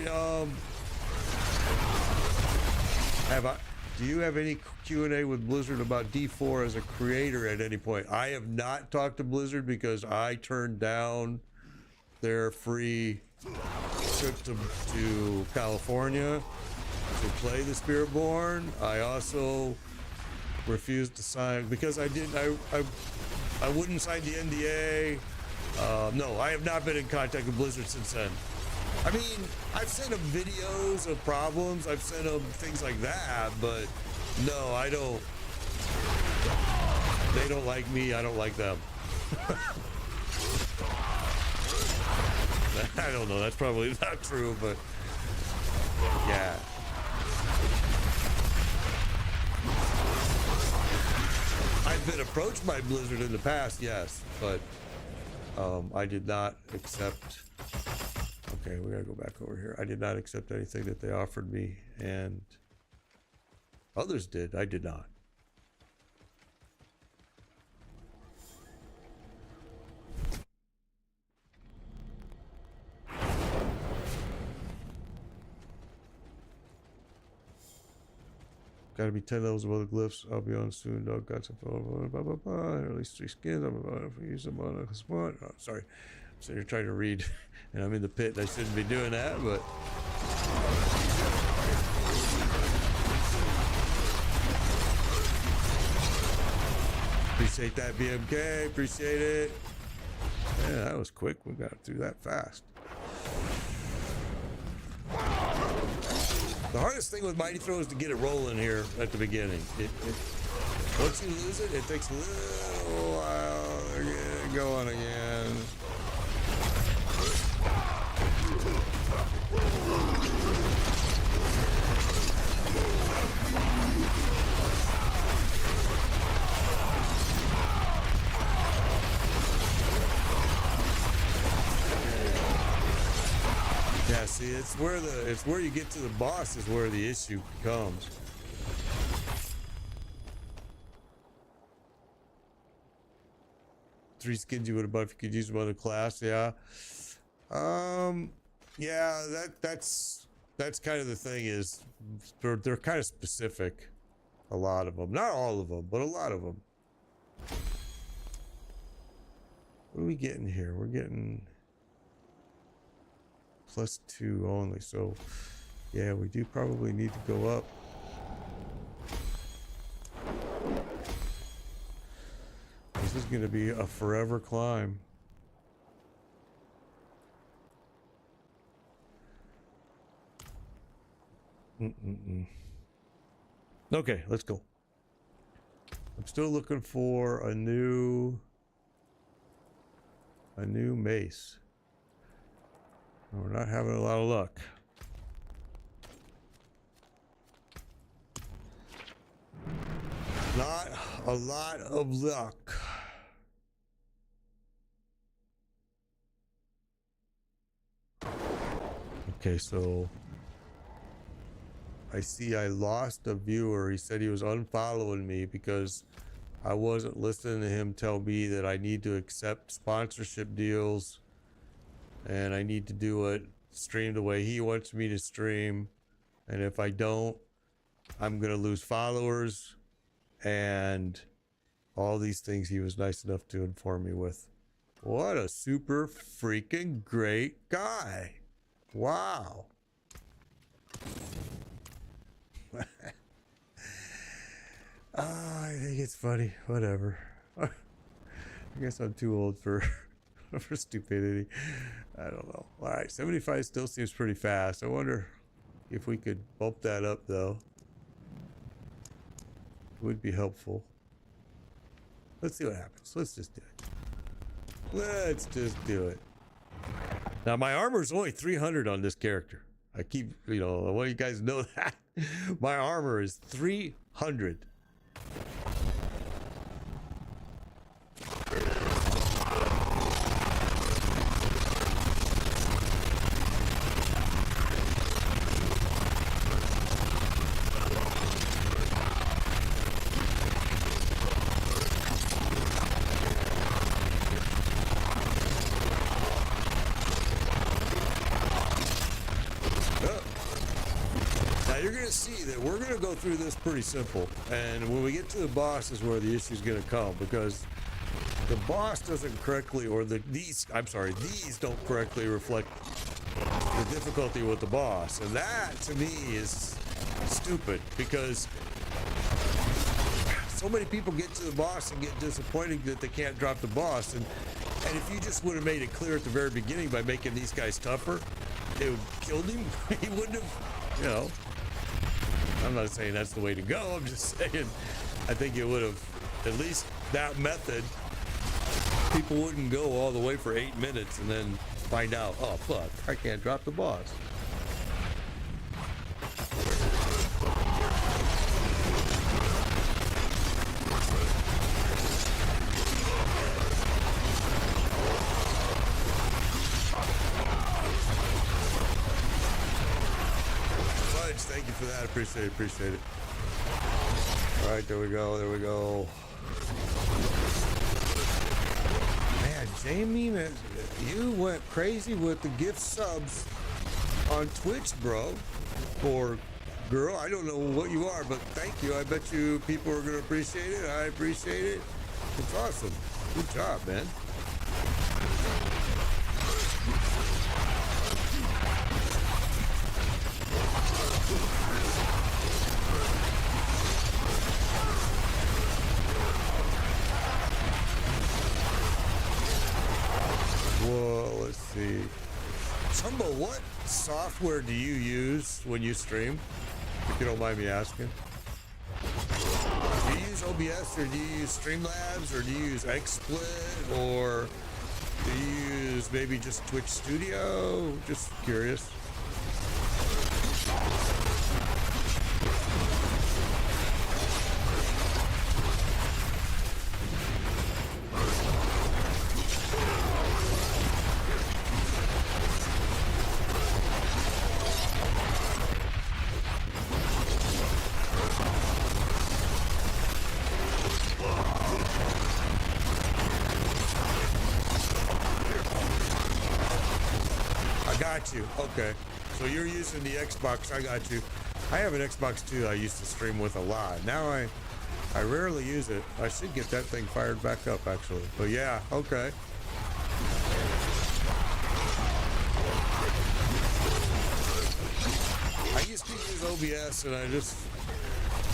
Do you have any Q&A with Blizzard about D4 as a creator at any point? I have not talked to Blizzard because I turned down their free trip to California to play the Spiritborn. I also refused to sign because I wouldn't sign the NDA. No, I have not been in contact with Blizzard since then. I mean, I've sent them videos of problems. I've sent them things like that, but no, I don't. They don't like me. I don't like them. I don't know. That's probably not true, but yeah. I've been approached by Blizzard in the past, yes, but I did not accept. Okay, we gotta go back over here. I did not accept anything that they offered me, and others did. I did not. Gotta be 10 levels of other glyphs. I'll be on soon, dog. Got some blah, blah, blah, blah. At least 3 skins. I'm about to use them on a spot. Oh, sorry. So you're trying to read, and I'm in the pit, and I shouldn't be doing that, but. Appreciate that, BMK. Appreciate it. Yeah, that was quick. We got through that fast. The hardest thing with Mighty Throw is to get it rolling here at the beginning. Once you lose it, it takes a little while to get it going again. Yeah, see, it's where you get to the boss is where the issue comes. Three skins you would have bought if you could use them on the class, yeah. Yeah, that's kind of the thing is they're kind of specific. A lot of them, not all of them, but a lot of them. What are we getting here? We're getting +2 only, so yeah, we do probably need to go up. This is going to be a forever climb. Okay, let's go. I'm still looking for a new mace. We're not having a lot of luck. Not a lot of luck. Okay, so I see I lost a viewer. He said he was unfollowing me because I wasn't listening to him tell me that I need to accept sponsorship deals and I need to do it, stream the way he wants me to stream. And if I don't, I'm going to lose followers and all these things he was nice enough to inform me with. What a super freaking great guy. Wow. I think it's funny. Whatever. I guess I'm too old for for stupidity. I don't know. All right, 75 still seems pretty fast. I wonder if we could bump that up, though. It would be helpful. Let's see what happens. Let's just do it. Let's just do it. Now, my armor is only 300 on this character. I keep, I want you guys to know that. My armor is 300. Through this pretty simple, and when we get to the boss is where the issue is going to come, because the boss doesn't correctly, or these don't correctly reflect the difficulty with the boss, and that to me is stupid, because so many people get to the boss and get disappointed that they can't drop the boss, and if you just would have made it clear at the very beginning by making these guys tougher, it would have killed him. He wouldn't have, I'm not saying that's the way to go. I'm just saying I think it would have, at least that method, people wouldn't go all the way for 8 minutes and then find out, oh fuck, I can't drop the boss. Thank you for that. Appreciate it. All right, there we go. Man, Jamie, man, you went crazy with the gift subs on Twitch, bro. Or girl, I don't know what you are, but thank you. I bet you people are going to appreciate it. I appreciate it. It's awesome. Good job, man. Whoa, let's see. Tumbo, what software do you use when you stream? If you don't mind me asking. Do you use OBS or do you use Streamlabs or do you use XSplit or do you use maybe just Twitch Studio? Just curious. You okay, so you're using the Xbox. I got you. I have an Xbox too. I used to stream with a lot. Now I rarely use it. I should get that thing fired back up actually, but yeah, okay. I used to use OBS and I just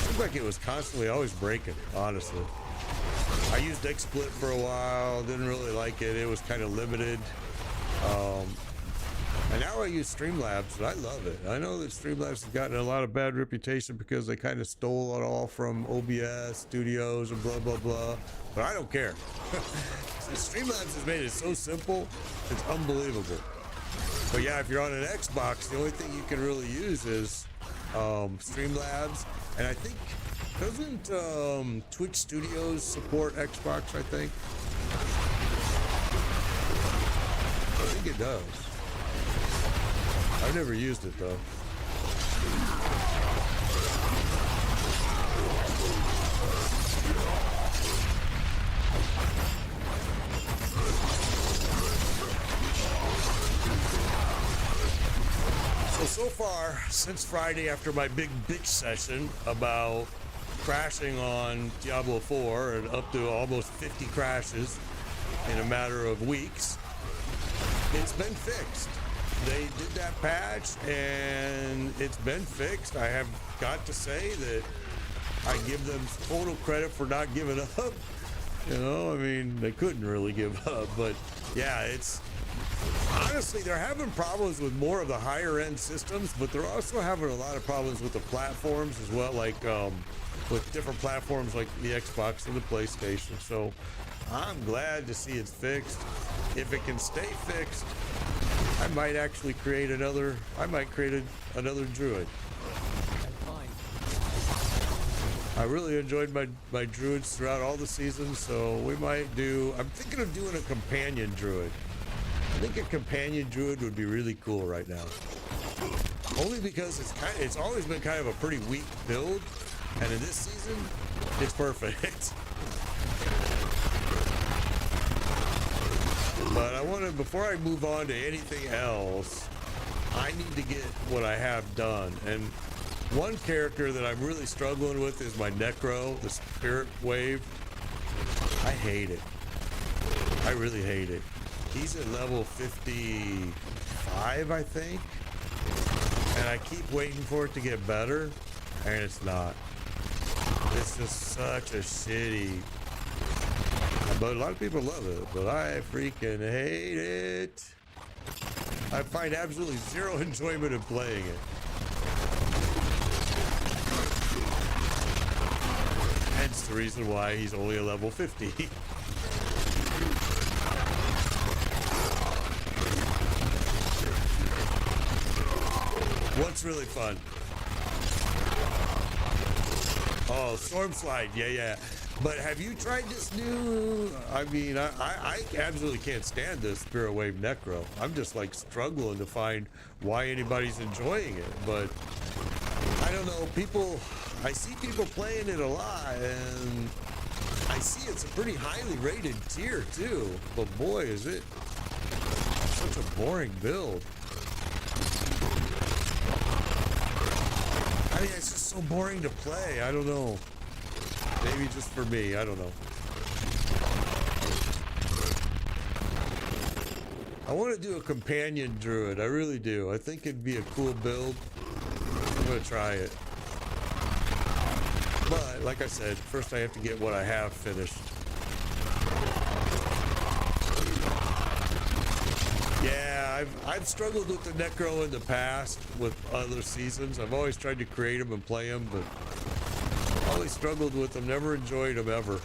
seemed like it was constantly always breaking, honestly. I used XSplit for a while, didn't really like it. It was kind of limited. And now I use Streamlabs, and I love it. I know that Streamlabs has gotten a lot of bad reputation because they kind of stole it all from OBS studios and blah, blah, blah. But I don't care. Streamlabs has made it so simple, it's unbelievable. But yeah, if you're on an Xbox, the only thing you can really use is Streamlabs. And I think, doesn't Twitch Studios support Xbox, I think? I think it does. I've never used it though. So far, since Friday after my big bitch session about crashing on Diablo 4 and up to almost 50 crashes in a matter of weeks, it's been fixed. They did that patch and it's been fixed. I have got to say that I give them total credit for not giving up. You know, I mean, they couldn't really give up, but yeah, it's honestly, they're having problems with more of the higher end systems, but they're also having a lot of problems with the platforms as well, like with different platforms like the Xbox and the PlayStation. So I'm glad to see it's fixed. If it can stay fixed, I might actually create another, another druid. I really enjoyed my druids throughout all the seasons, so we might do, I'm thinking of doing a companion druid. I think a companion druid would be really cool right now. Only because it's always been kind of a pretty weak build, and in this season, it's perfect. But I want to, before I move on to anything else, I need to get what I have done. And one character that I'm really struggling with is my Necro, the Spirit Wave. I hate it. I really hate it. He's at level 55, I think. And I keep waiting for it to get better, and it's not. It's just such a shitty. But a lot of people love it, but I freaking hate it. I find absolutely zero enjoyment in playing it. Hence the reason why he's only a level 50. What's really fun? Oh, Storm Slide, yeah. But have you tried this new? I mean, I absolutely can't stand this Spirit Wave Necro. I'm just like struggling to find why anybody's enjoying it. But I don't know, I see people playing it a lot, and I see it's a pretty highly rated tier too. But boy, is it such a boring build. I mean, it's just so boring to play. I don't know. Maybe just for me. I don't know. I want to do a companion druid. I really do. I think it'd be a cool build. I'm going to try it. But, like I said, first I have to get what I have finished. Yeah, I've struggled with the Necro in the past with other seasons. I've always tried to create them and play them, but always struggled with them, never enjoyed them ever.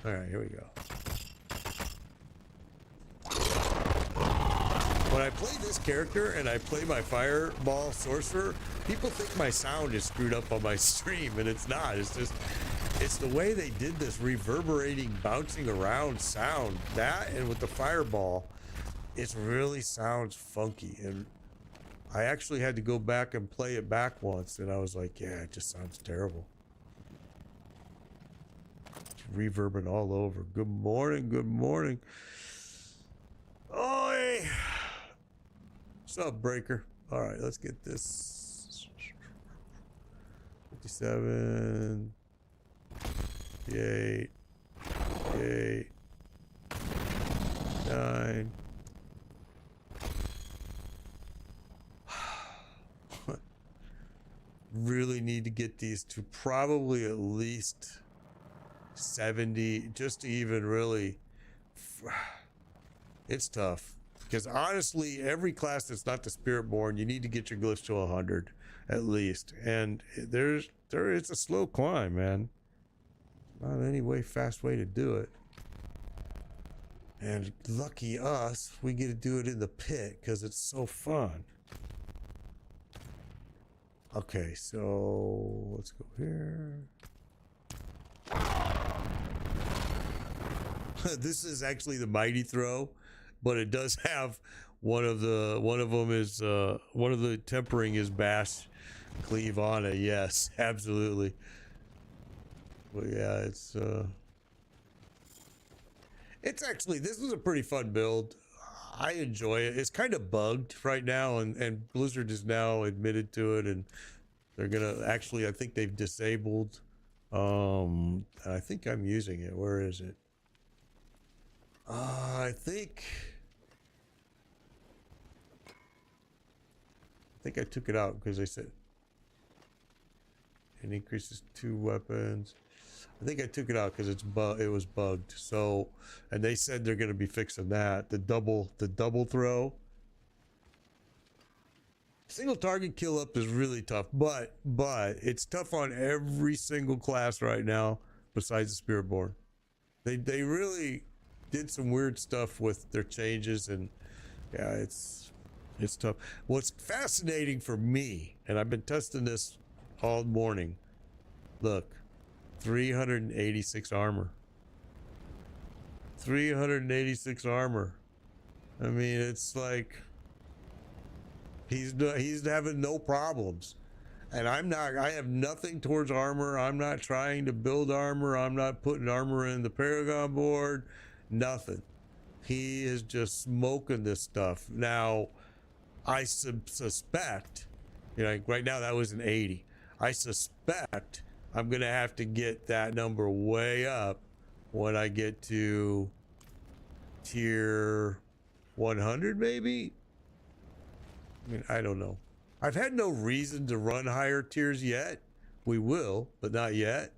All right, here we go. When I play this character and I play my Fireball Sorcerer, people think my sound is screwed up on my stream, and it's not. It's just, it's the way they did this reverberating, bouncing around sound. That, and with the Fireball, it really sounds funky. And I actually had to go back and play it back once, and I was like, yeah, it just sounds terrible. It's reverbing all over. Good morning, good morning. Oi! What's up, Breaker? All right, let's get this. 57, 58, 58, 9. Really need to get these to probably at least 70 just to even really it's tough. Because honestly, every class that's not the Spiritborn, you need to get your glyphs to 100 at least. And there is a slow climb, man. Not any fast way to do it. And lucky us, we get to do it in the pit because it's so fun. Okay, so let's go here. This is actually the mighty throw, but it does have one of them is one of the tempering is bash cleave on it. Yes, absolutely. But yeah, it's actually, this is a pretty fun build. I enjoy it. It's kind of bugged right now, and Blizzard is now admitted to it, and they're gonna actually, I think they've disabled. I think I'm using it. Where is it? I think I took it out because they said it increases 2 weapons. I think I took it out because it was bugged. So, and they said they're going to be fixing that. The double throw. Single target kill up is really tough, but it's tough on every single class right now besides the Spiritborn. They really did some weird stuff with their changes, and yeah, it's tough. What's fascinating for me, and I've been testing this all morning. Look, 386 armor. 386 armor. I mean, it's like he's having no problems. And I have nothing towards armor. I'm not trying to build armor. I'm not putting armor in the Paragon board. Nothing. He is just smoking this stuff. Now, I suspect, you know, right now that was an 80. I suspect I'm going to have to get that number way up when I get to tier 100, maybe? I mean, I don't know. I've had no reason to run higher tiers yet. We will, but not yet.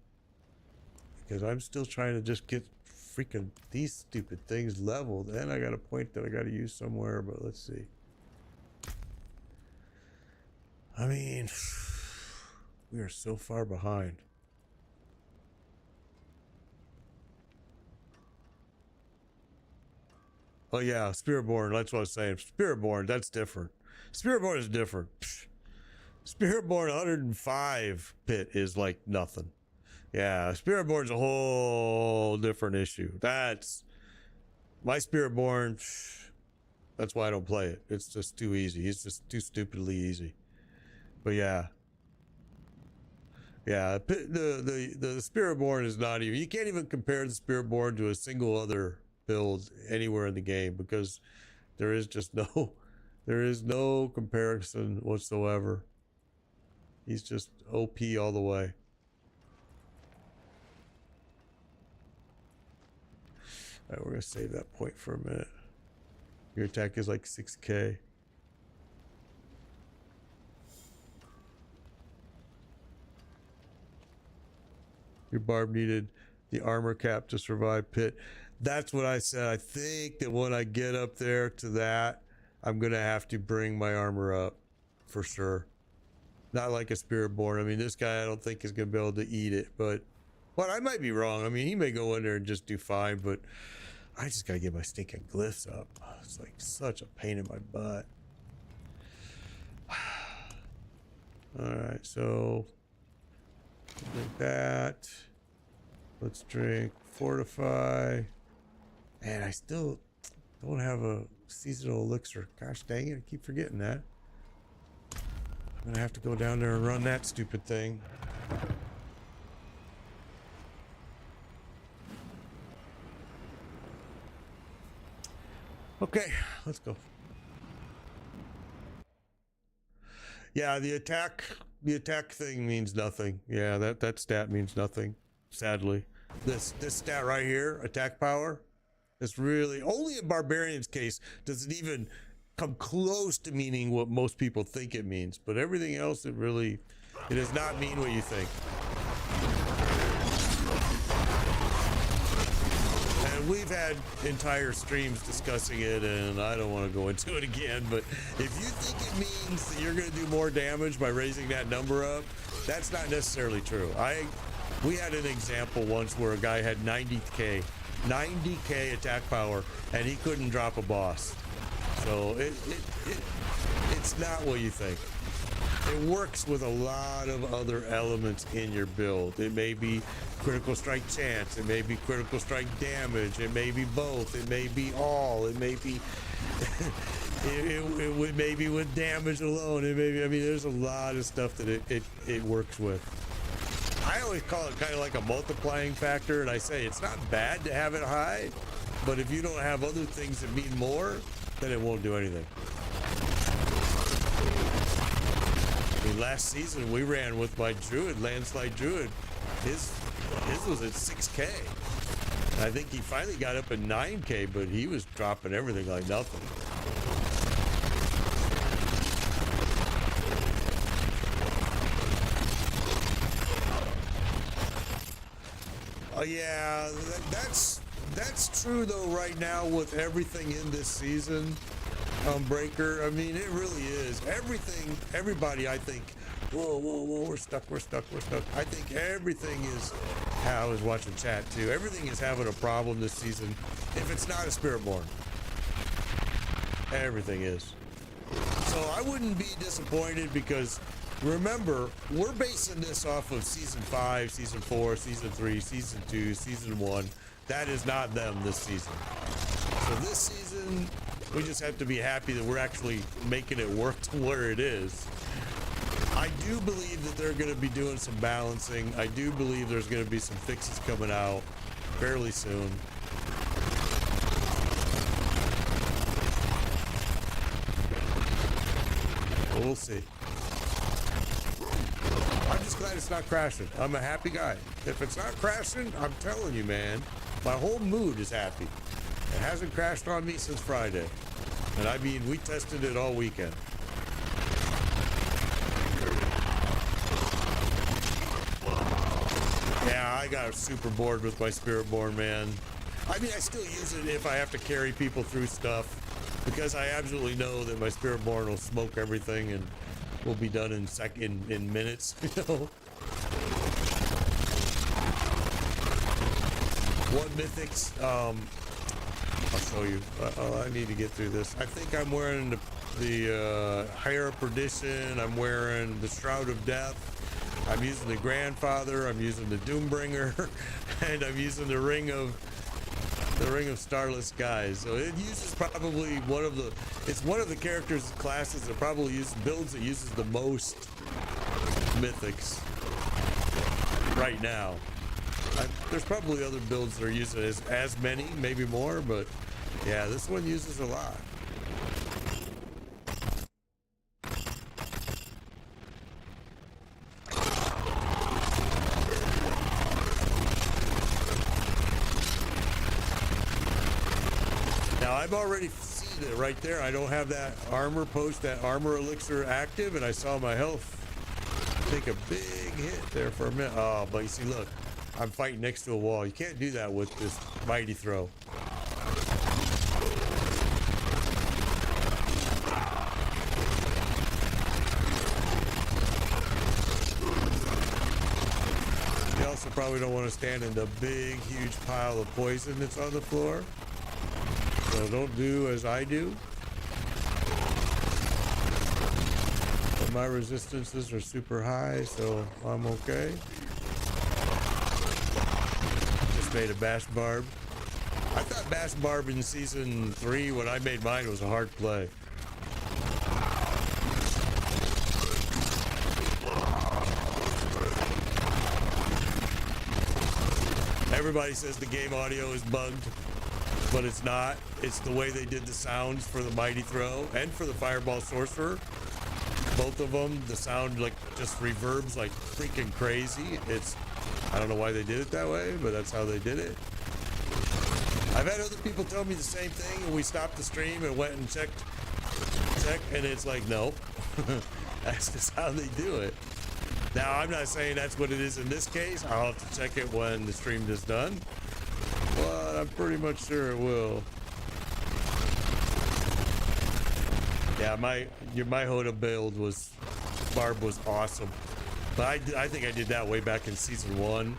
Because I'm still trying to just get freaking these stupid things leveled. And I got a point that I got to use somewhere, but let's see. I mean, we are so far behind. Oh yeah, Spiritborn, that's what I was saying. Spiritborn, that's different. Spiritborn is different. Spiritborn 105 pit is like nothing. Yeah, Spiritborn's a whole different issue. That's my Spiritborn. That's why I don't play it. It's just too easy. It's just too stupidly easy. But yeah, the Spiritborn is not even. You can't even compare the Spiritborn to a single other build anywhere in the game because there is no comparison whatsoever. He's just OP all the way. All right, we're gonna save that point for a minute. Your attack is like 6k. Your Barb needed the armor cap to survive pit. That's what I said. I think that when I get up there to that, I'm gonna have to bring my armor up for sure. Not like a Spiritborn. I mean, this guy I don't think is gonna be able to eat it, but I might be wrong. I mean, he may go in there and just do fine, but I just gotta get my stinking glyphs up. It's like such a pain in my butt. All right, so drink that. Let's drink Fortify. Man, I still don't have a seasonal elixir. Gosh dang it, I keep forgetting that. I'm gonna have to go down there and run that stupid thing. Okay, let's go. Yeah, the attack thing means nothing. Yeah, that stat means nothing, sadly. This stat right here, attack power, it's really only in Barbarian's case does it even come close to meaning what most people think it means, but everything else it does not mean what you think. And And we've had entire streams discussing it, and I don't want to go into it again, but if you think it means that you're going to do more damage by raising that number up, that's not necessarily true. We had an example once where a guy had 90k attack power, and he couldn't drop a boss. So it's not what you think. It works with a lot of other elements in your build. It may be critical strike chance, it may be critical strike damage, it may be both, it may be all, it may be it may be with damage alone, it may be, I mean, there's a lot of stuff that it works with. I always call it kind of like a multiplying factor, and I say it's not bad to have it high, but if you don't have other things that mean more, then it won't do anything. I mean, last season we ran with my druid, landslide druid. His was at 6k. I think he finally got up at 9k, but he was dropping everything like nothing. Oh yeah, that's true though right now with everything in this season. Breaker, I mean, it really is. Everybody, I think, whoa, we're stuck. I think everything is, I was watching chat too, everything is having a problem this season. If it's not a Spiritborn, everything is. So I wouldn't be disappointed, because remember, we're basing this off of season 5, season 4, season 3, season 2, season 1. That is not them this season. So this season, we just have to be happy that we're actually making it work to where it is. I do believe that they're going to be doing some balancing. I do believe there's going to be some fixes coming out fairly soon. But we'll see. I'm just glad it's not crashing. I'm a happy guy. If it's not crashing, I'm telling you, man, my whole mood is happy. It hasn't crashed on me since Friday. And I mean, we tested it all weekend. Yeah, I got super bored with my Spiritborn, man. I mean, I still use it if I have to carry people through stuff, because I absolutely know that my Spiritborn will smoke everything and will be done in minutes, you know. What mythics? I'll show you. I need to get through this. I think I'm wearing the Hair of Perdition. I'm wearing the Shroud of Death. I'm using the Grandfather. I'm using the Doombringer, and I'm using the Ring of Starless Skies. So it uses probably it's one of the characters classes that probably uses builds that uses the most mythics right now. There's probably other builds that are using as many, maybe more, but yeah, this one uses a lot. Now I've already seen it right there. I don't have that armor elixir active, and I saw my health take a big hit there for a minute. Oh, but you see, look. I'm fighting next to a wall. You can't do that with this mighty throw. You also probably don't want to stand in the big, huge pile of poison that's on the floor. So don't do as I do. But my resistances are super high, so I'm okay. Made a Bash Barb. I thought Bash Barb in season 3 when I made mine was a hard play. Everybody says the game audio is bugged, but it's not. It's the way they did the sounds for the Mighty Throw and for the Fireball Sorcerer. Both of them, the sound like just reverbs like freaking crazy. I don't know why they did it that way, but that's how they did it. I've had other people tell me the same thing, and we stopped the stream and went and checked, and it's like, nope. That's just how they do it. Now, I'm not saying that's what it is in this case. I'll have to check it when the stream is done. But I'm pretty much sure it will. Yeah, my Hoda build was Barb was awesome, but I think I did that way back in season 1.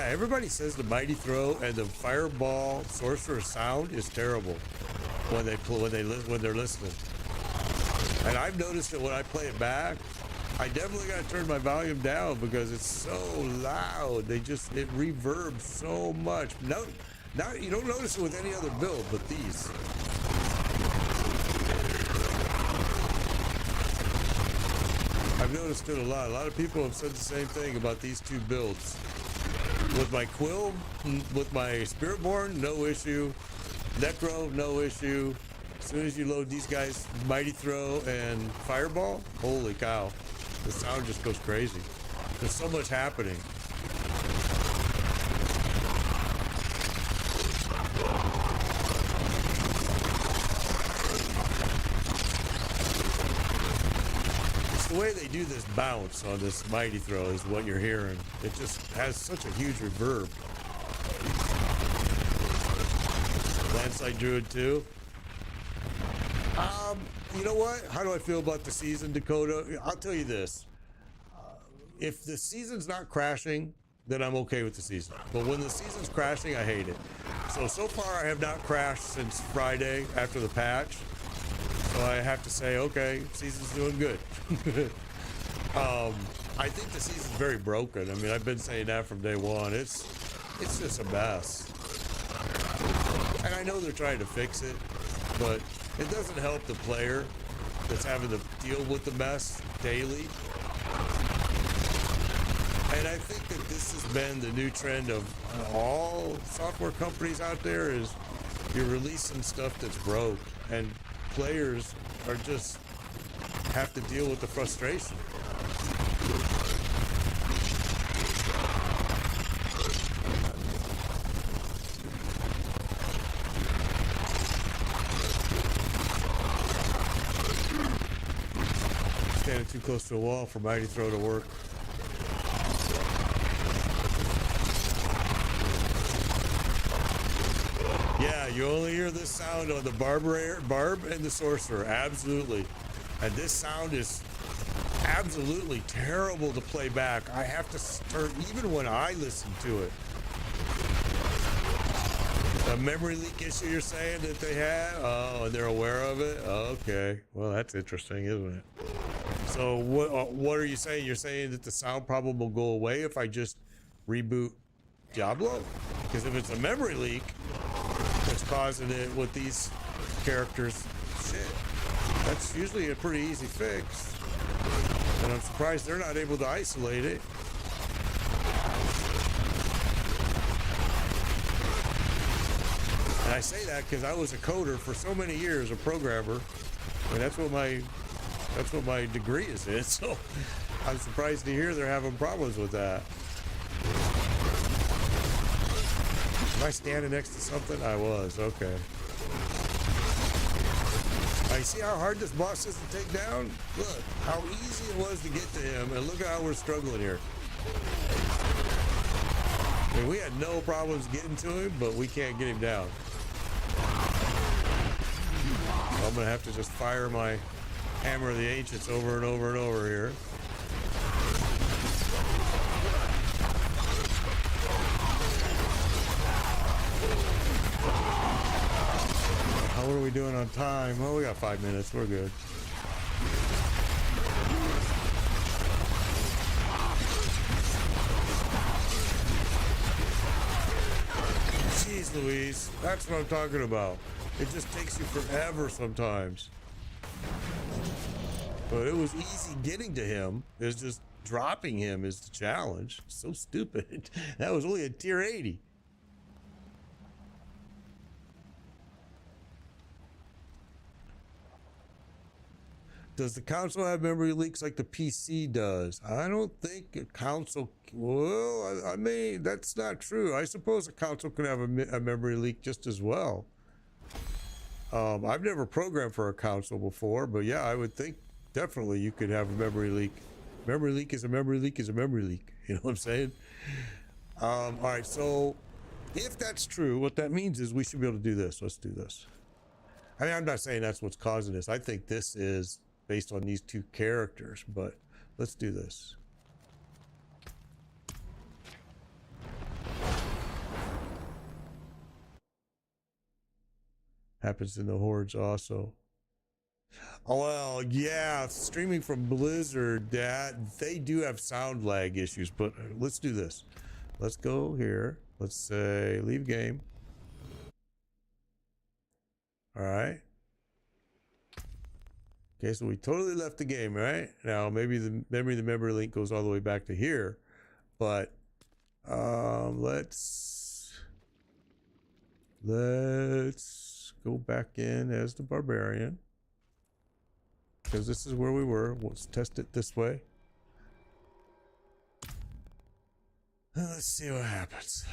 Everybody says the mighty throw and the fireball sorcerer sound is terrible when they're listening. And I've noticed that when I play it back, I definitely got to turn my volume down because it's so loud. It reverbs so much. Now you don't notice it with any other build, but these. I've noticed it a lot. A lot of people have said the same thing about these two builds. With my Quill, with my Spiritborn, no issue. Necro, no issue. As soon as you load these guys, Mighty Throw and Fireball, holy cow. The sound just goes crazy. There's so much happening. The way they do this bounce on this Mighty Throw is what you're hearing. It just has such a huge reverb. Landslide Druid too. You know what? How do I feel about the season, Dakota? I'll tell you this. If the season's not crashing, then I'm okay with the season. But when the season's crashing, I hate it. So far I have not crashed since Friday after the patch. So I have to say, okay, season's doing good. I think the season's very broken. I mean, I've been saying that from day one. It's just a mess. And I know they're trying to fix it, but it doesn't help the player that's having to deal with the mess daily. And I think that this has been the new trend of all software companies out there is you're releasing stuff that's broke, and players are just have to deal with the frustration. Standing too close to a wall for Mighty Throw to work. Yeah, you only hear this sound on the Barb and the Sorcerer, absolutely. And this sound is absolutely terrible to play back. I have to turn, even when I listen to it. A memory leak issue you're saying that they had? Oh, and they're aware of it? Okay. Well, that's interesting, isn't it? So what are you saying? You're saying that the sound problem will go away if I just reboot Diablo? Because if it's a memory leak that's causing it with these characters, shit, that's usually a pretty easy fix. And I'm surprised they're not able to isolate it. And I say that because I was a coder for so many years, a programmer, and that's what my degree is in. So I'm surprised to hear they're having problems with that. Am I standing next to something? I was, okay. I see how hard this boss is to take down? Look, how easy it was to get to him, and look at how we're struggling here. I mean, we had no problems getting to him, but we can't get him down. So I'm gonna have to just fire my Hammer of the Ancients over and over and over here. How are we doing on time? Oh, we got 5 minutes. We're good. Jeez Louise, that's what I'm talking about. It just takes you forever sometimes. But it was easy getting to him. It's just dropping him is the challenge. So stupid. That was only a tier 80. Does the console have memory leaks like the PC does? I don't think a console. Well, I mean, that's not true. I suppose a console can have a memory leak just as well. I've never programmed for a console before, but yeah, I would think definitely you could have a memory leak. Memory leak is a memory leak is a memory leak. You know what I'm saying? All right, so if that's true, what that means is we should be able to do this. Let's do this. I mean, I'm not saying that's what's causing this. I think this is based on these two characters, but let's do this. Happens in the hordes also. Oh, well, yeah, streaming from Blizzard, that they do have sound lag issues, but let's do this. Let's go here. Let's say leave game. All right. Okay, so we totally left the game, right? Now maybe the memory link goes all the way back to here, but let's go back in as the barbarian, because this is where we were. Let's test it this way. Let's see what happens.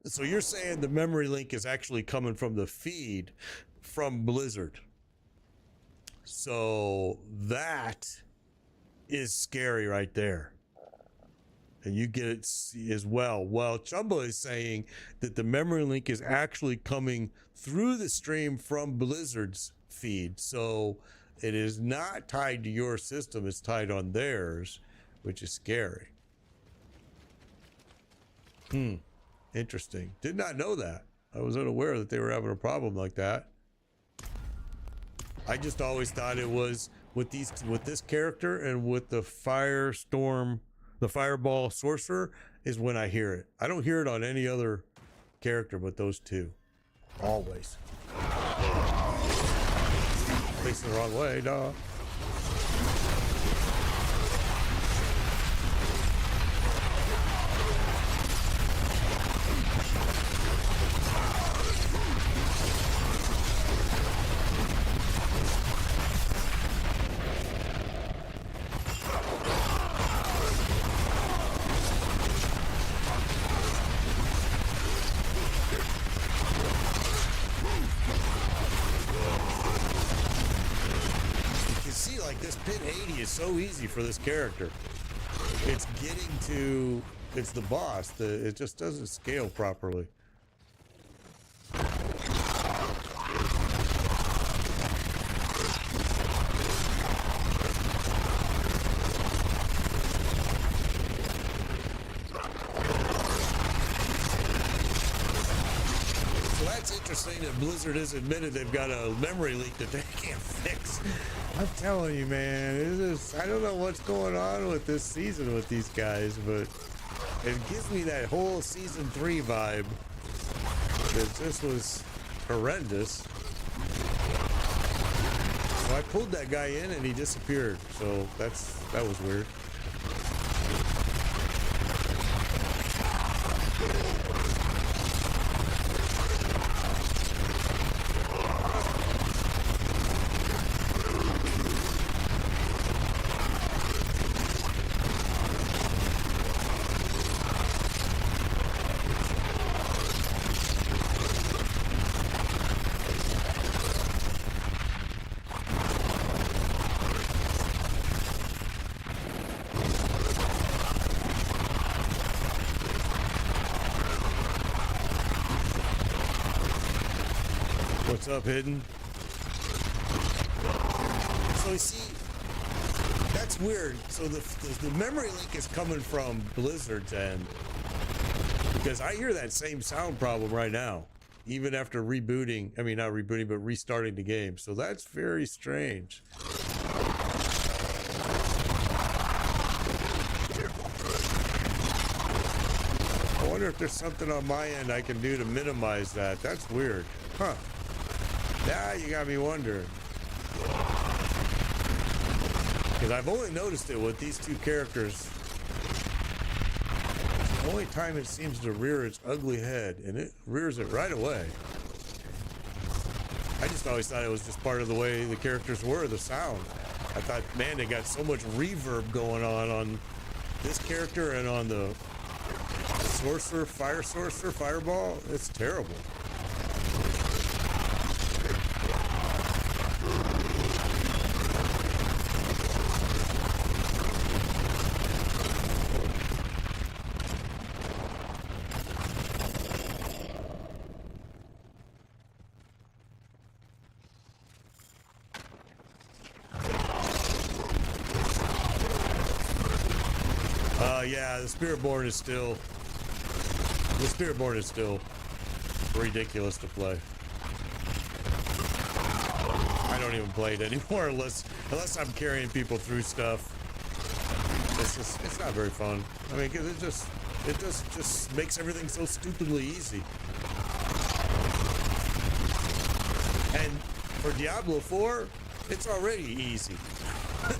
So you're saying the memory link is actually coming from the feed from Blizzard. So that is scary right there. And you get it as well. Well, Chumba is saying that the memory link is actually coming through the stream from Blizzard's feed. So it is not tied to your system. It's tied on theirs, which is scary. Interesting. Did not know that. I was unaware that they were having a problem like that. I just always thought it was with this character and with the firestorm, the fireball sorcerer is when I hear it. I don't hear it on any other character but those two. Always. Facing the wrong way, dog. So easy for this character. It's getting to, it's the boss. It just doesn't scale properly. So that's interesting that Blizzard has admitted they've got a memory leak that they can't fix. I'm telling you, man, I don't know what's going on with this season with these guys, but it gives me that whole season 3 vibe that this was horrendous. So I pulled that guy in and he disappeared, so that was weird. What's up, Hidden? So you see, that's weird. So the memory leak is coming from Blizzard's end, because I hear that same sound problem right now, even after rebooting. I mean, not rebooting, but restarting the game. So that's very strange. I wonder if there's something on my end I can do to minimize that. That's weird. Huh. Now you got me wondering. Because I've only noticed it with these two characters. The only time it seems to rear its ugly head, and it rears it right away. I just always thought it was just part of the way the characters were, the sound. I thought, man, they got so much reverb going on this character and on the Sorcerer, Fireball. It's terrible. Yeah, the Spiritborn is still ridiculous to play. I don't even play it anymore unless I'm carrying people through stuff. It's not very fun. I mean, it just makes everything so stupidly easy. And for Diablo 4, it's already easy.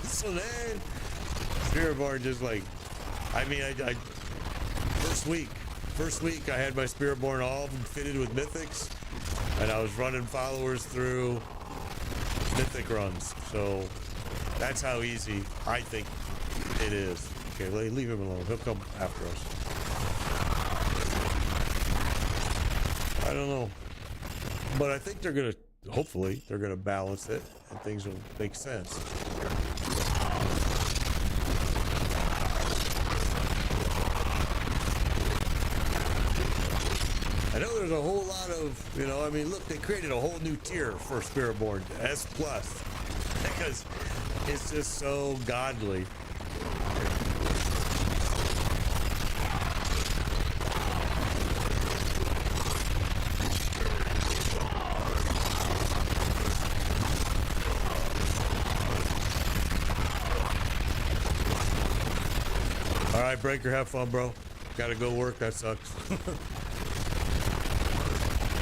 So then Spiritborn just like, I mean, I first week I had my Spiritborn all fitted with mythics, and I was running followers through mythic runs. So that's how easy I think it is. Okay, leave him alone. He'll come after us. I don't know, but I think hopefully they're gonna balance it and things will make sense. I know there's a whole lot of, I mean, look, they created a whole new tier for Spiritborn, S+, because it's just so godly. All right, Breaker, have fun, bro. Gotta go work, that sucks.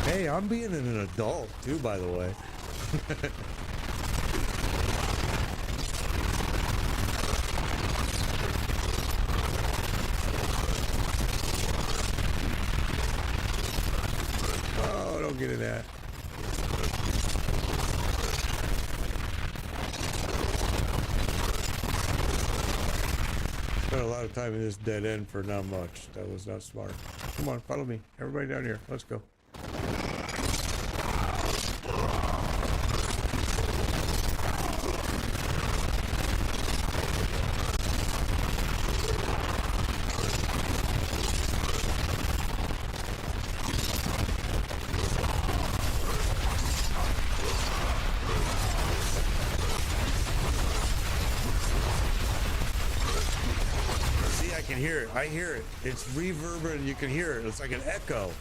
Hey, I'm being an adult too, by the way. Oh, don't get in that. Spent a lot of time in this dead end for not much. That was not smart. Come on, follow me. Everybody down here. Let's go. I hear it. It's reverberating. You can hear it. It's like an echo.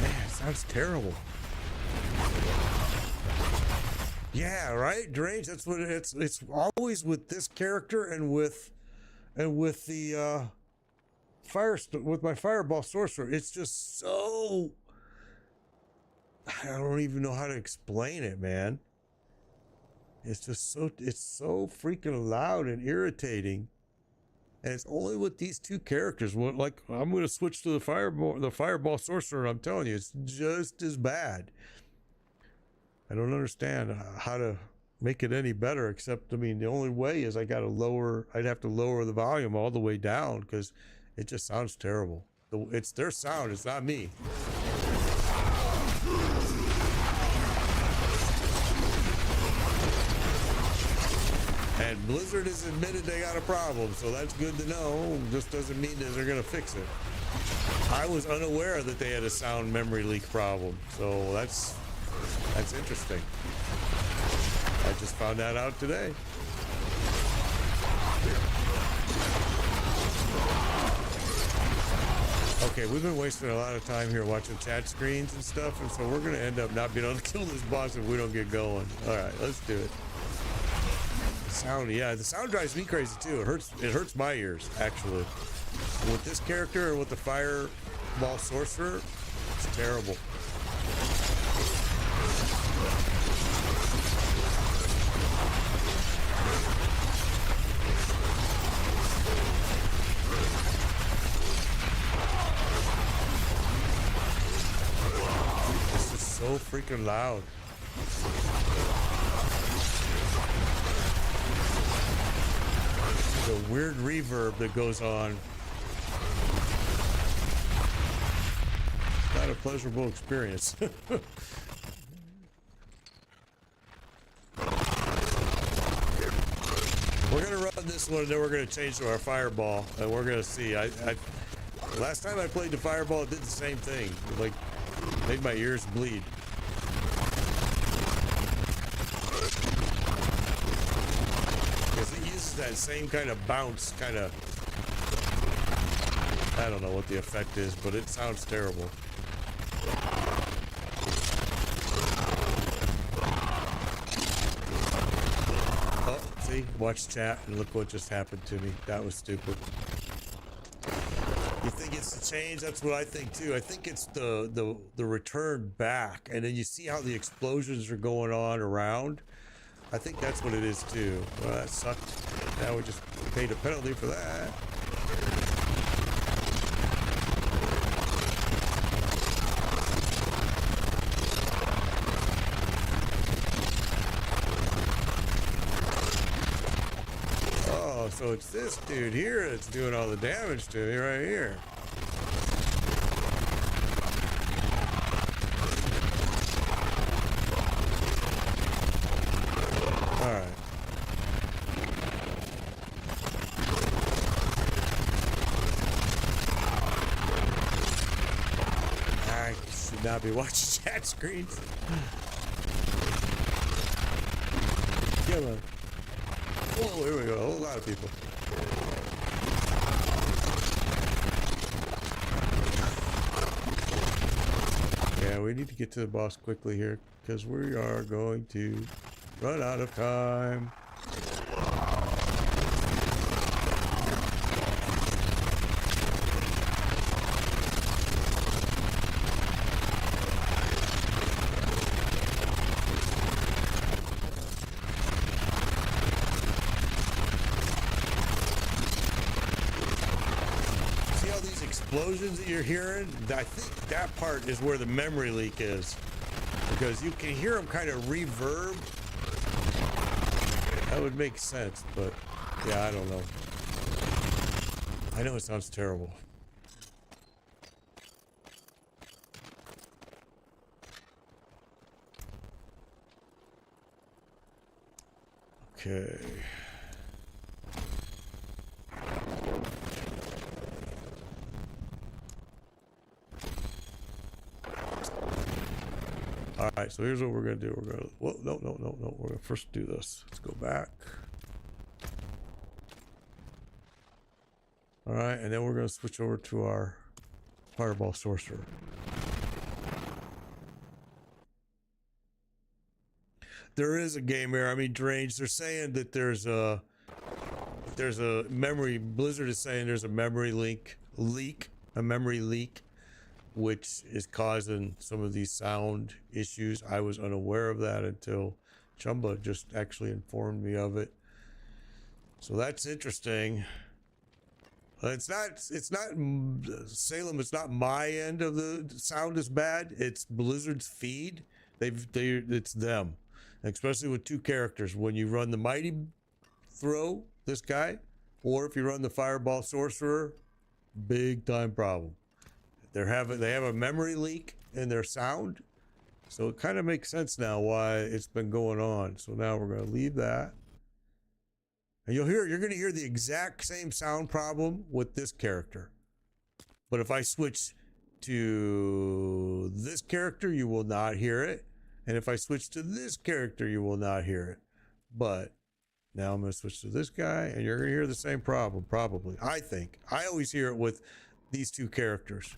Man, it sounds terrible. Yeah, right? Deranged. That's what it's always with this character and with the with my Fireball Sorcerer. It's just so, I don't even know how to explain it, man. It's just so freaking loud and irritating. And it's only with these two characters. Like, I'm going to switch to the Fireball Sorcerer. I'm telling you, it's just as bad. I don't understand how to make it any better, except, I mean, the only way is I'd have to lower the volume all the way down because it just sounds terrible. It's their sound, it's not me. And Blizzard has admitted they got a problem, so that's good to know. Just doesn't mean that they're going to fix it. I was unaware that they had a sound memory leak problem, so that's interesting. I just found that out today. Okay, we've been wasting a lot of time here watching chat screens and stuff, and so we're going to end up not being able to kill this boss if we don't get going. All right, let's do it. The sound drives me crazy too. It hurts my ears, actually. With this character and with the Fireball Sorcerer, it's terrible. This is freaking loud. The weird reverb that goes on. Not a pleasurable experience. We're gonna run this one, and then we're gonna change to our fireball, and we're gonna see. Last time I played the fireball, it did the same thing. It, like, made my ears bleed. Because it uses that same kind of bounce, kind of. I don't know what the effect is, but it sounds terrible. Oh, see, watch chat, and look what just happened to me. That was stupid. You think it's the change? That's what I think too. I think it's the return back, and then you see how the explosions are going on around. I think that's what it is too. Well, that sucked. Now we just paid a penalty for that. Oh, so it's this dude here that's doing all the damage to me right here. All right. I should not be watching chat screens. Come on. Whoa, here we go. A whole lot of people. Yeah, we need to get to the boss quickly here because we are going to run out of time. Explosions that you're hearing, I think that part is where the memory leak is, because you can hear them kind of reverb. That would make sense, but yeah, I don't know. I know it sounds terrible. Okay. All right, so here's what we're gonna do. We're gonna, well, no. We're gonna first do this. Let's go back. All right, and then we're gonna switch over to our Fireball Sorcerer. There is a game error. I mean, Drange, they're saying that there's a memory. Blizzard is saying there's a memory leak, which is causing some of these sound issues. I was unaware of that until Chumba just actually informed me of it. So that's interesting. It's not Salem. It's not my end of the sound is bad. It's Blizzard's feed. It's them, especially with two characters. When you run the Mighty Throw, this guy, or if you run the Fireball Sorcerer, big time problem. They have a memory leak in their sound, so it kind of makes sense now why it's been going on. So now we're going to leave that, and you're going to hear the exact same sound problem with this character. But if I switch to this character, you will not hear it, and if I switch to this character, you will not hear it. But now I'm going to switch to this guy, and you're going to hear the same problem, probably. I think I always hear it with these two characters.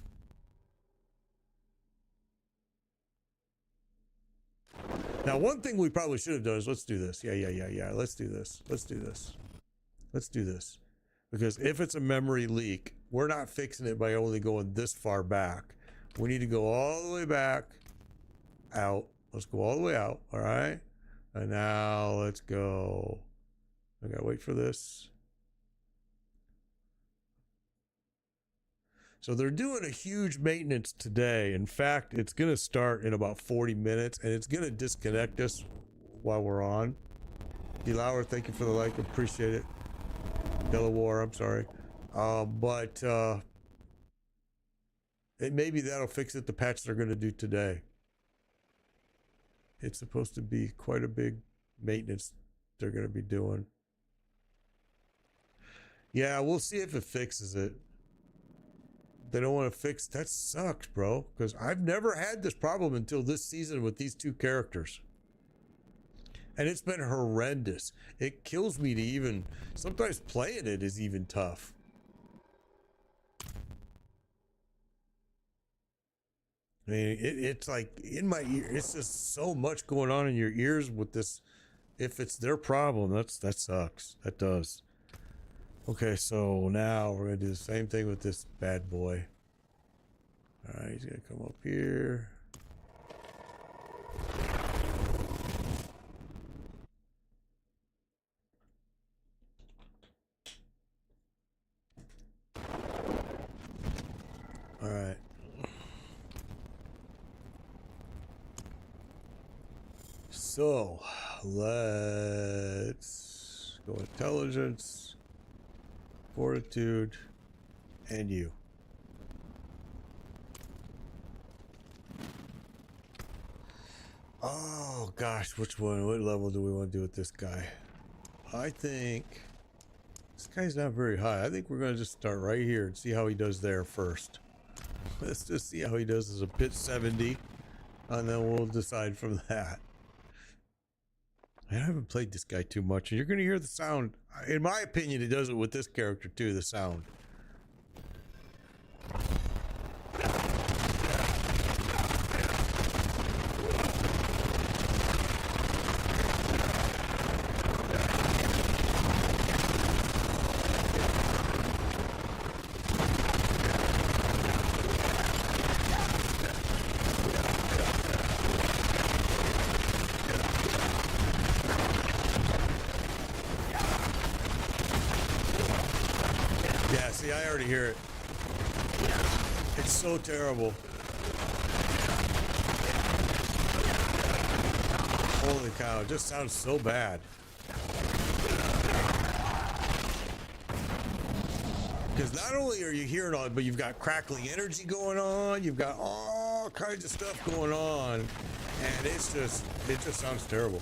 Now, one thing we probably should have done is let's do this. Yeah. Let's do this. Because if it's a memory leak, we're not fixing it by only going this far back. We need to go all the way back out. Let's go all the way out. All right. And now let's go. I gotta wait for this. So they're doing a huge maintenance today. In fact, it's going to start in about 40 minutes, and it's going to disconnect us while we're on. D-Lauer, thank you for the like. Appreciate it. Yellow War, I'm sorry. But maybe that'll fix it, the patch they're going to do today. It's supposed to be quite a big maintenance they're going to be doing. Yeah, we'll see if it fixes it. They don't want to fix that. Sucks, bro, because I've never had this problem until this season with these two characters, and it's been horrendous. It kills me to even sometimes playing it is even tough. I mean, it's like in my ear, it's just so much going on in your ears with this. If it's their problem, that sucks. That does. Okay, so now we're gonna do the same thing with this bad boy. All right, he's gonna come up here. All right. So let's go intelligence, fortitude, and you. Oh gosh, which one? What level do we want to do with this guy? I think this guy's not very high. I think we're going to just start right here and see how he does there first. Let's just see how he does as a pit 70, and then we'll decide from that. I haven't played this guy too much, and you're going to hear the sound. In my opinion, it does it with this character too, the sound. I already hear it. It's so terrible. Holy cow, it just sounds so bad. Because not only are you hearing all, but you've got crackling energy going on, you've got all kinds of stuff going on, and it just sounds terrible.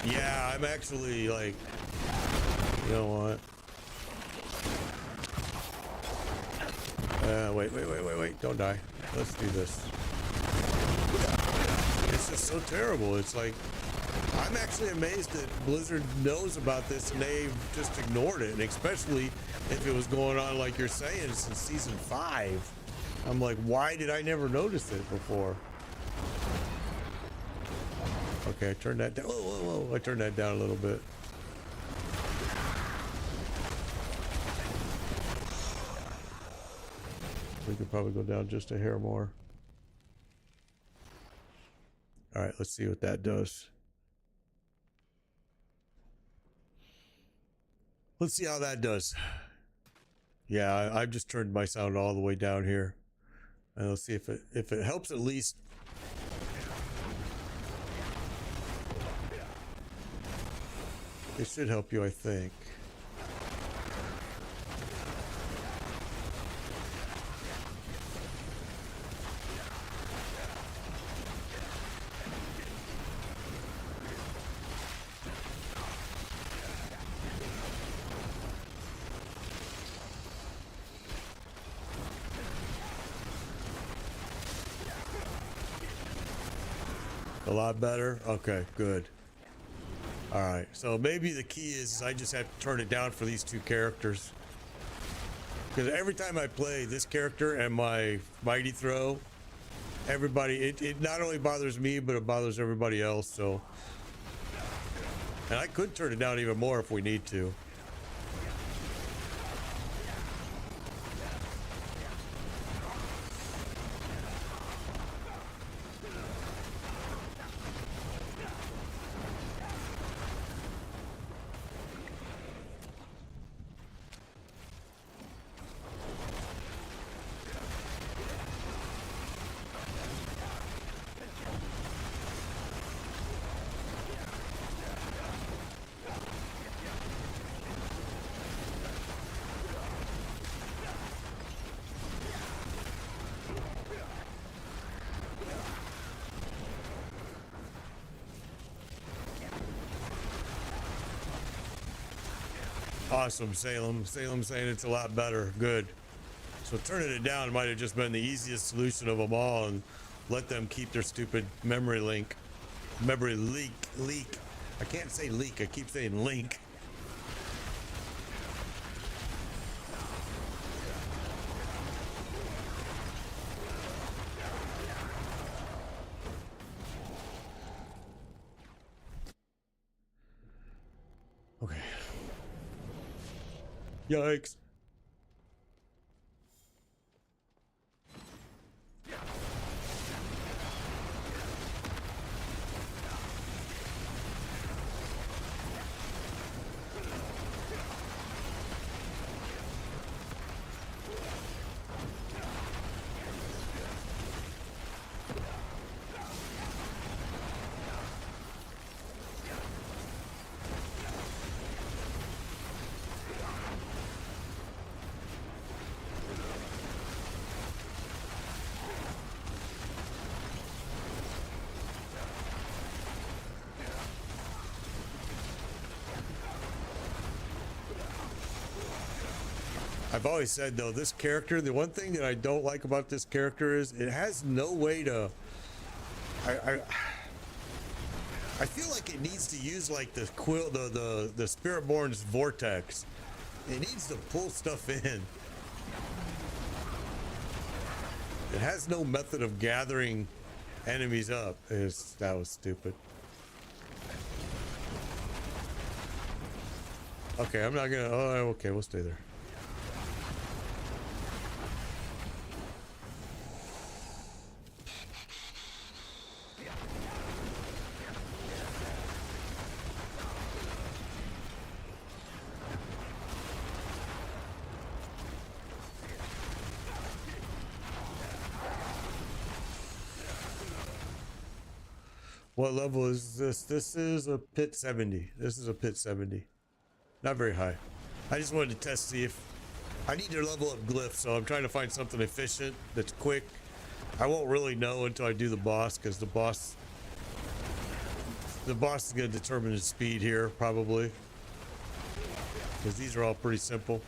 Yeah, I'm actually like, you know what? Wait, don't die. Let's do this. It's just so terrible. It's like, I'm actually amazed that Blizzard knows about this and they've just ignored it. And especially if it was going on, like you're saying, since season 5. I'm like, why did I never notice it before? Okay, I turned that down. Whoa. I turned that down a little bit. We could probably go down just a hair more. All right, let's see what that does. Let's see how that does. Yeah, I've just turned my sound all the way down here. And let's see if it helps at least. It should help you, I think. A lot better? Okay, good. Alright, so maybe the key is I just have to turn it down for these two characters. Because every time I play this character and my Mighty Throw, everybody, it not only bothers me, but it bothers everybody else, so. And I could turn it down even more if we need to. Awesome, Salem. Salem saying it's a lot better. Good. So turning it down might have just been the easiest solution of them all, and let them keep their stupid memory leak. I can't say leak. I keep saying link. Okay. Yikes. I've always said, though, this character, the one thing that I don't like about this character is it has no way to... I feel like it needs to use like the Spiritborn's vortex. It needs to pull stuff in. It has no method of gathering enemies up. That was stupid. Okay, I'm not gonna... Oh, okay, we'll stay there. What level is this? This is a pit 70. This is a pit 70. Not very high. I just wanted to test, see if... I need to level up glyphs, so I'm trying to find something efficient that's quick. I won't really know until I do the boss, because the boss is going to determine the speed here, probably. Because these are all pretty simple.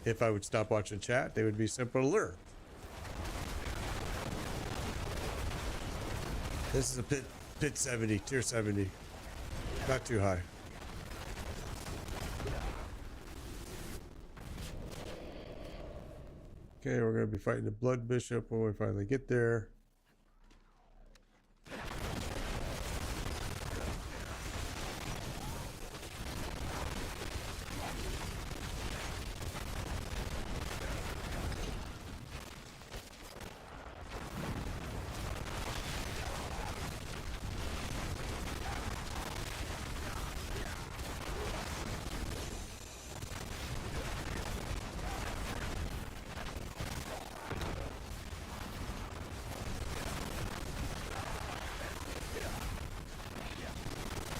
If I would stop watching chat, they would be simple to learn. This is a pit 70, tier 70. Not too high. Okay, we're going to be fighting the Blood Bishop when we finally get there.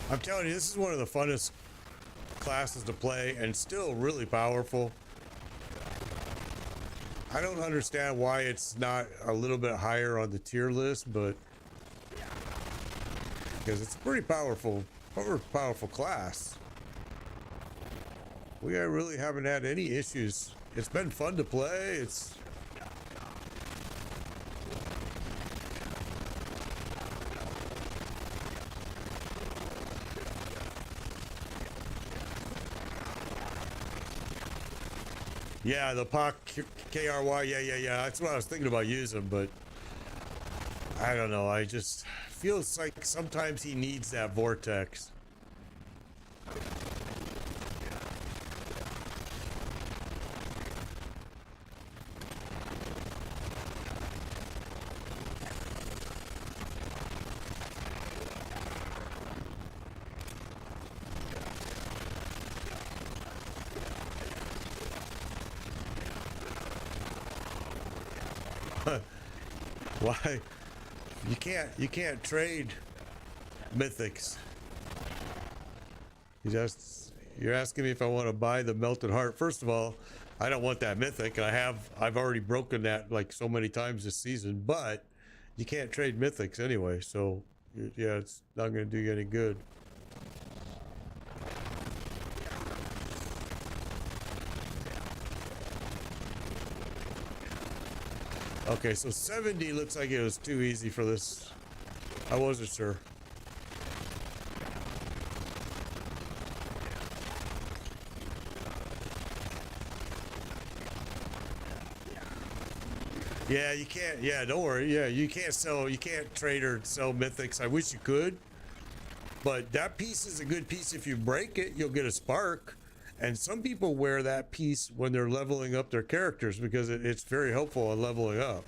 I'm telling you, this is one of the funnest classes to play and still really powerful. I don't understand why it's not a little bit higher on the tier list, but because it's a pretty powerful class. We really haven't had any issues. It's been fun to play. It's yeah, the POC KRY, yeah. That's what I was thinking about using, but I don't know. I just feels like sometimes he needs that vortex. Why? You can't trade mythics. You're asking me if I want to buy the Melted Heart. First of all, I don't want that mythic. I've already broken that like so many times this season, but you can't trade mythics anyway, so yeah, it's not going to do you any good. Okay, so 70 looks like it was too easy for this. I wasn't sure. Yeah, you can't. Yeah, don't worry. Yeah, you can't sell. You can't trade or sell mythics. I wish you could. But that piece is a good piece. If you break it, you'll get a spark. And some people wear that piece when they're leveling up their characters because it's very helpful in leveling up.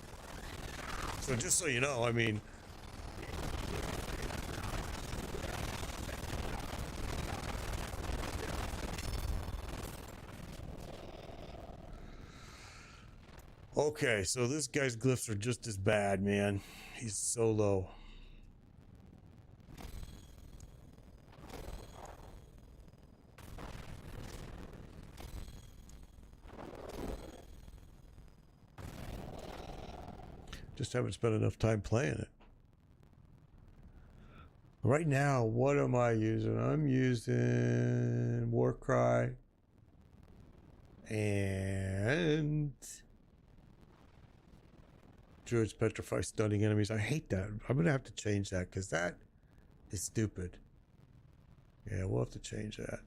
So just so you know, I mean... Okay, so this guy's glyphs are just as bad, man. He's so low. Just haven't spent enough time playing it. Right now, what am I using? I'm using Warcry and Druids Petrify Stunning Enemies. I hate that. I'm gonna have to change that because that is stupid. Yeah, we'll have to change that.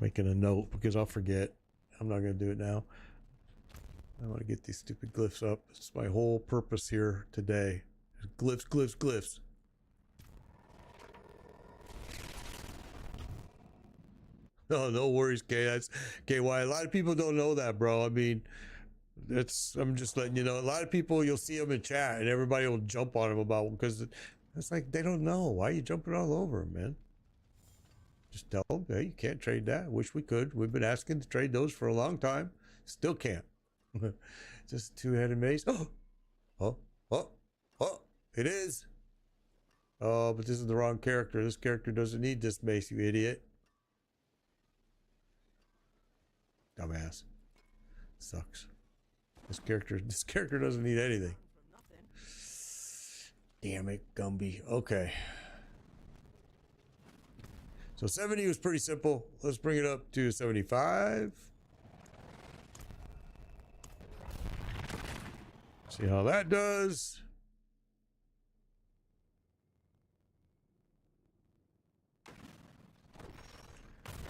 Making a note because I'll forget. I'm not gonna do it now. I want to get these stupid glyphs up. It's my whole purpose here today. Glyphs, glyphs, glyphs. Oh, no worries, Kay. That's KY. A lot of people don't know that, bro. I mean, I'm just letting you know. A lot of people, you'll see them in chat and everybody will jump on them about them because it's like they don't know. Why are you jumping all over them, man? Just tell them, hey, you can't trade that. Wish we could. We've been asking to trade those for a long time. Still can't. Just two-headed mace. Oh, it is. Oh, but this is the wrong character. This character doesn't need this mace, you idiot. Dumbass. Sucks. This character doesn't need anything. Damn it, Gumby. Okay. So 70 was pretty simple. Let's bring it up to 75. See how that does.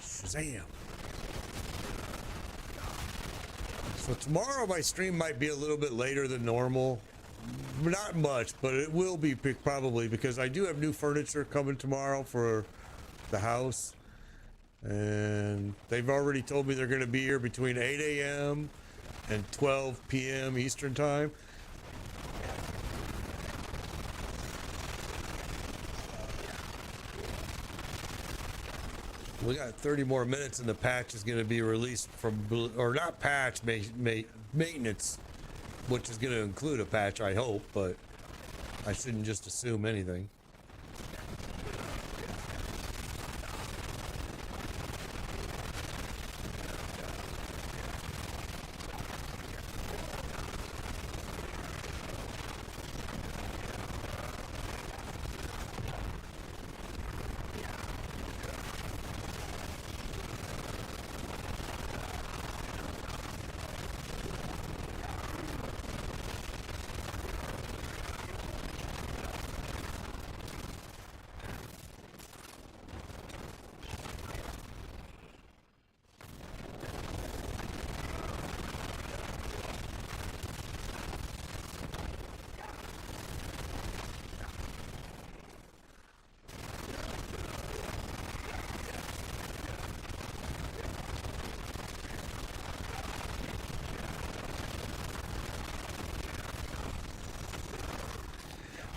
Shazam. So tomorrow my stream might be a little bit later than normal. Not much, but it will be probably because I do have new furniture coming tomorrow for the house. And they've already told me they're going to be here between 8 a.m. and 12 p.m. Eastern time. We got 30 more minutes and the patch is going to be released from, or not patch, maintenance, which is going to include a patch, I hope, but I shouldn't just assume anything.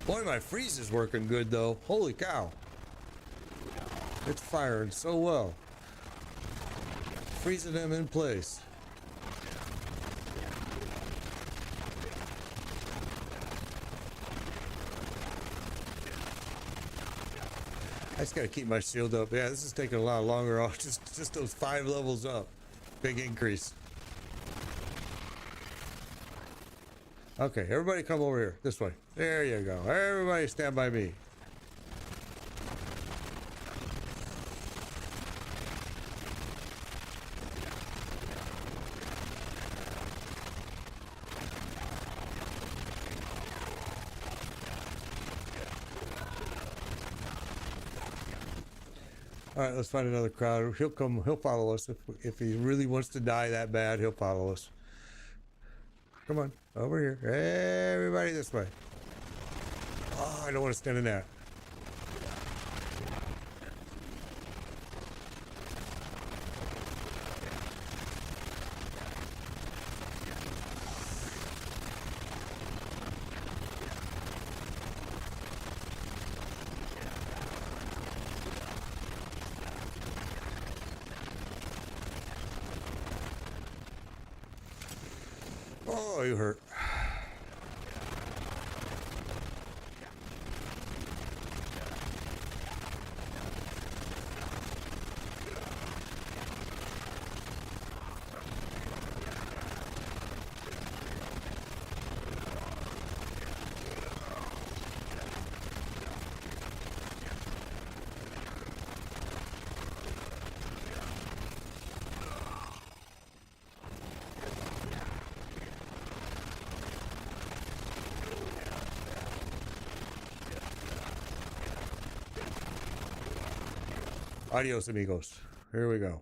Boy, my freeze is working good though. Holy cow. It's firing so well. Freezing them in place. I just gotta keep my shield up. Yeah, this is taking a lot longer. Oh, just those 5 levels up. Big increase. Okay, everybody come over here. This way. There you go. Everybody stand by me. All right, let's find another crowd. He'll come. He'll follow us if he really wants to die that bad. He'll follow us. Come on, over here. Everybody this way. Oh, I don't want to stand in that. Oh, you hurt. Adios, amigos. Here we go.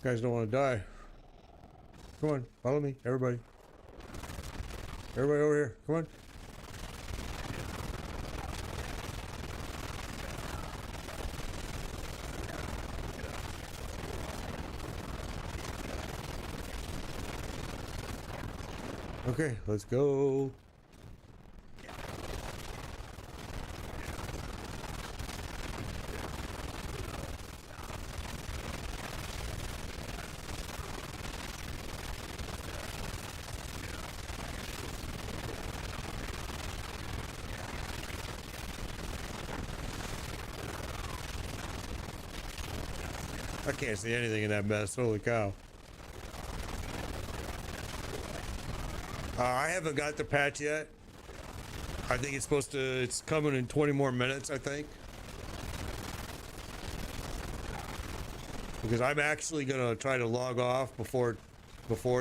You guys don't want to die. Come on, follow me, everybody. Everybody over here, come on. Okay, let's go. I can't see anything in that mess. Holy cow. I haven't got the patch yet. I think it's coming in 20 more minutes, I think. Because I'm actually going to try to log off before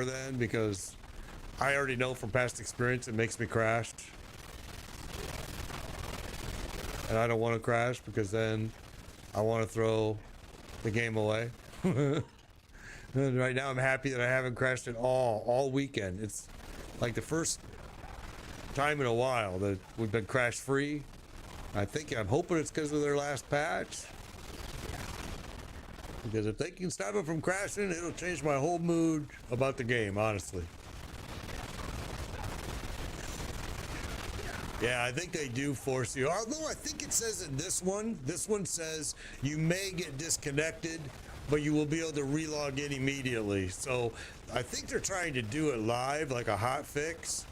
then, because I already know from past experience it makes me crash. And I don't want to crash, because then I want to throw the game away. Right now I'm happy that I haven't crashed at all weekend. It's like the first time in a while that we've been crash free. I'm hoping it's because of their last patch. Because if they can stop it from crashing, it'll change my whole mood about the game, honestly. Yeah, I think they do force you. Although I think it says in this one says you may get disconnected, but you will be able to relog in immediately. So I think they're trying to do it live, like a hot fix.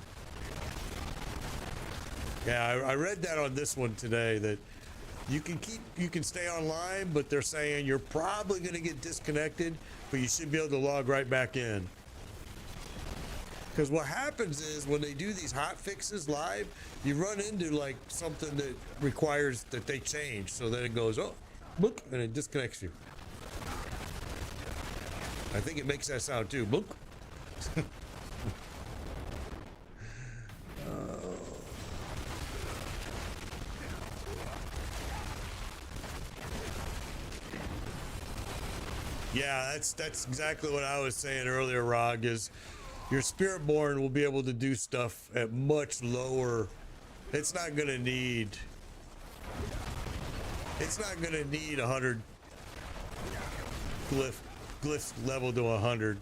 Yeah, I read that on this one today, that you can stay online, but they're saying you're probably going to get disconnected, but you should be able to log right back in. Because what happens is when they do these hot fixes live, you run into like something that requires that they change. So then it goes, oh, boop, and it disconnects you. I think it makes that sound too. Boop. Yeah, that's exactly what I was saying earlier, Rog, is your Spiritborn will be able to do stuff at much lower. It's not gonna need 100 glyphs level to 100,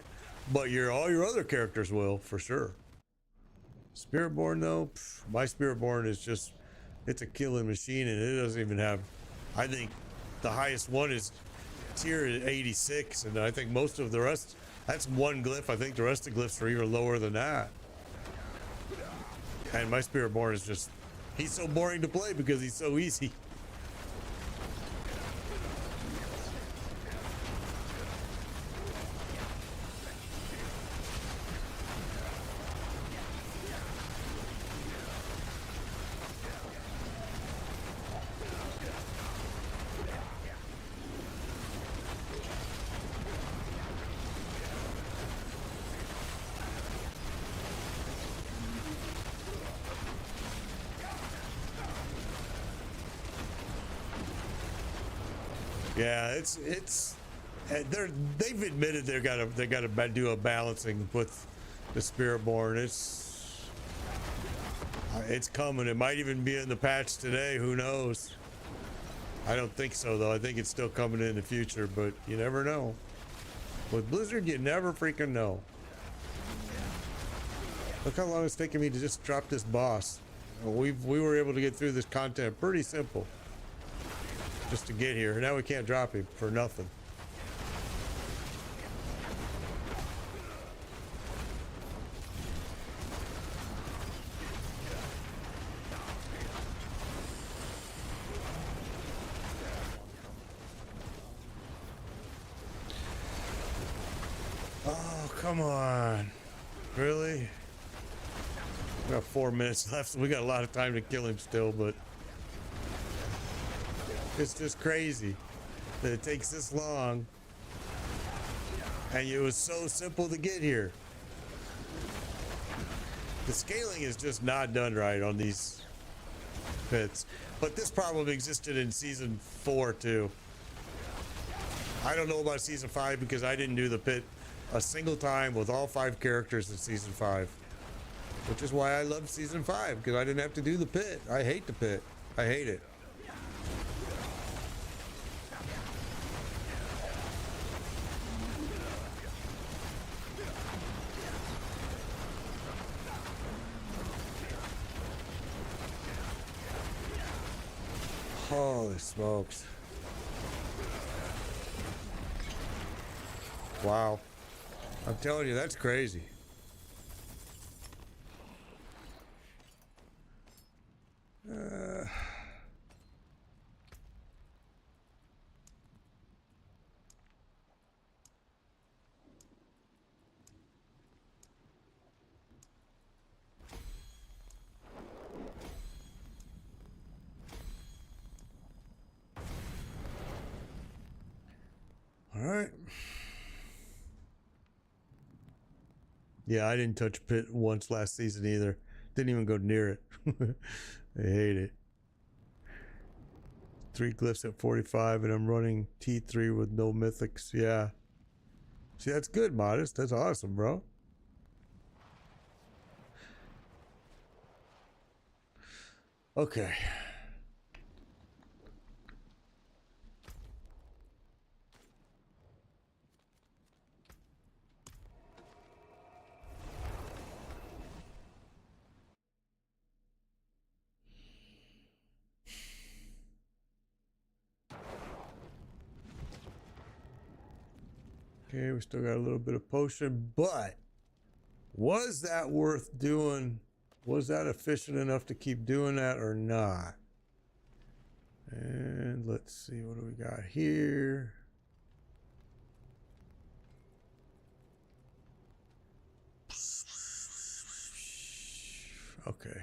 but all your other characters will for sure. Spiritborn though, my Spiritborn is just, it's a killing machine, and it doesn't even have, I think the highest one is tier 86, and I think most of the rest, that's one glyph. I think the rest of the glyphs are even lower than that. And my Spiritborn is just, he's so boring to play because he's so easy. Yeah, they've admitted they gotta do a balancing with the Spiritborn. It's coming. It might even be in the patch today. Who knows? I don't think so though. I think it's still coming in the future, but you never know. With Blizzard, you never freaking know. Look how long it's taking me to just drop this boss. We were able to get through this content pretty simple. Just to get here. Now we can't drop him for nothing. Oh, come on. Really? We got 4 minutes left, so we got a lot of time to kill him still, but it's just crazy that it takes this long, and it was so simple to get here. The scaling is just not done right on these pits, but this problem existed in season 4 too. I don't know about season 5 because I didn't do the pit a single time with all 5 characters in season 5, which is why I love season 5, because I didn't have to do the pit. I hate the pit. I hate it. Holy smokes. Wow. I'm telling you, that's crazy. All right. Yeah, I didn't touch pit once last season either. Didn't even go near it. I hate it. 3 glyphs at 45, and I'm running T3 with no mythics. Yeah. See, that's good, Modest. That's awesome, bro. Okay. Okay, we still got a little bit of potion, but was that worth doing? Was that efficient enough to keep doing that or not? And let's see, what do we got here? Okay.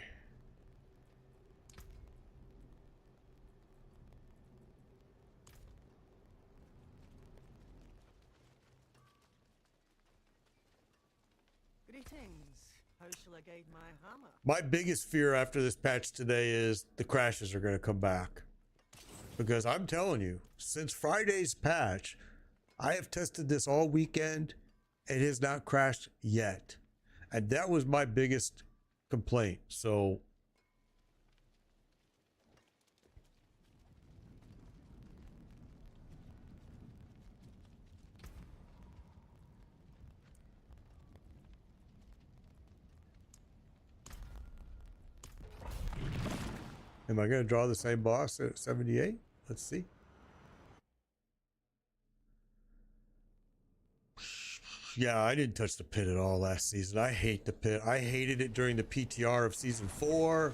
Greetings. How shall I guide my hammer? My biggest fear after this patch today is the crashes are going to come back. Because I'm telling you, since Friday's patch, I have tested this all weekend. It has not crashed yet. And that was my biggest complaint. So am I going to draw the same boss at 78? Let's see. Yeah, I didn't touch the pit at all last season. I hate the pit. I hated it during the PTR of season 4.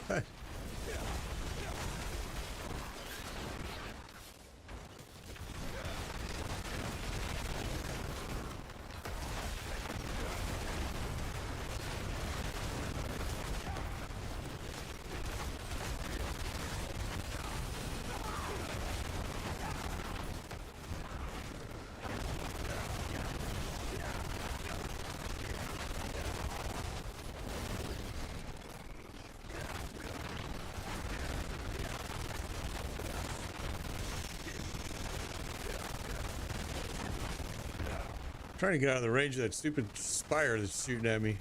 What? Trying to get out of the range of that stupid spire that's shooting at me.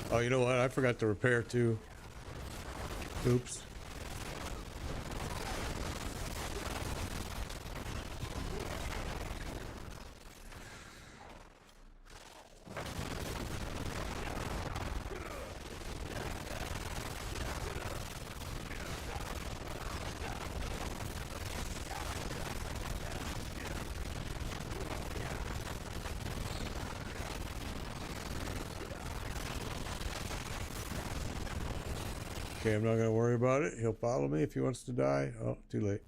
Oh, you know what? I forgot to repair too. Oops. Okay, I'm not going to worry about it. He'll follow me if he wants to die. Oh, too late.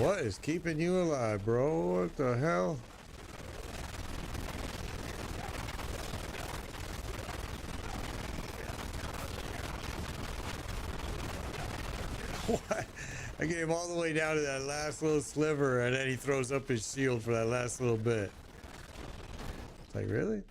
What is keeping you alive, bro? What the hell? What? I get him all the way down to that last little sliver, and then he throws up his shield for that last little bit. It's like, really?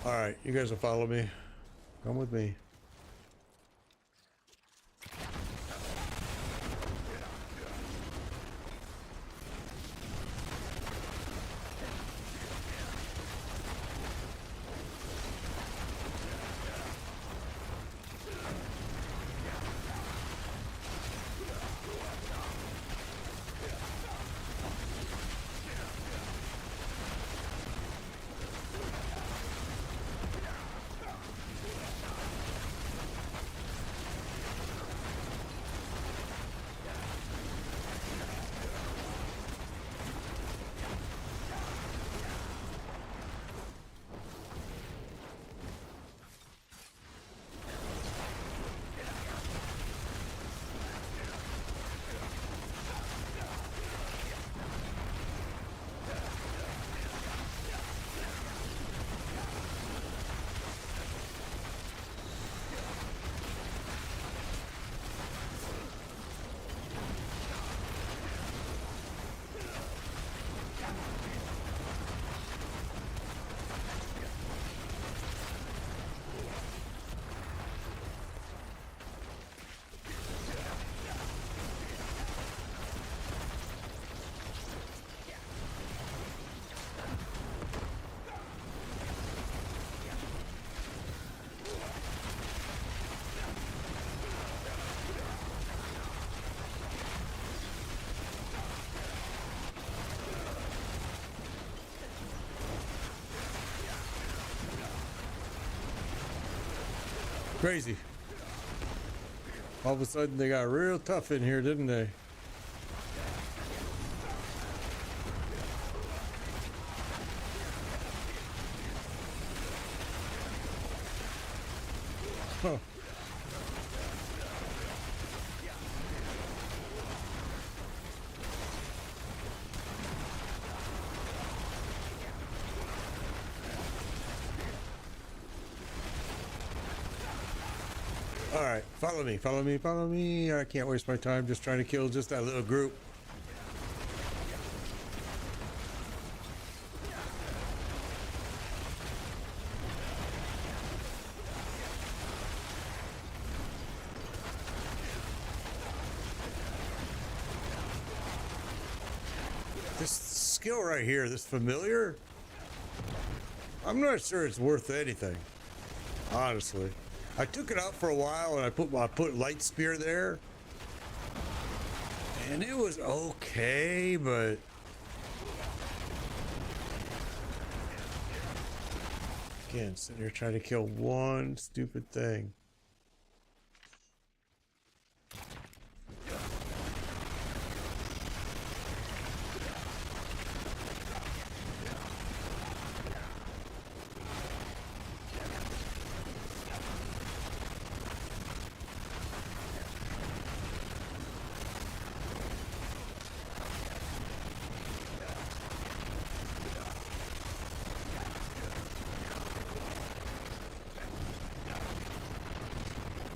All right, you guys will follow me. Come with me. Crazy. All of a sudden they got real tough in here, didn't they? Huh. All right, follow me, follow me, follow me. I can't waste my time just trying to kill just that little group. This skill right here, this familiar, I'm not sure it's worth anything, honestly. I took it out for a while and I put light spear there, and it was okay, but again, sitting here trying to kill one stupid thing.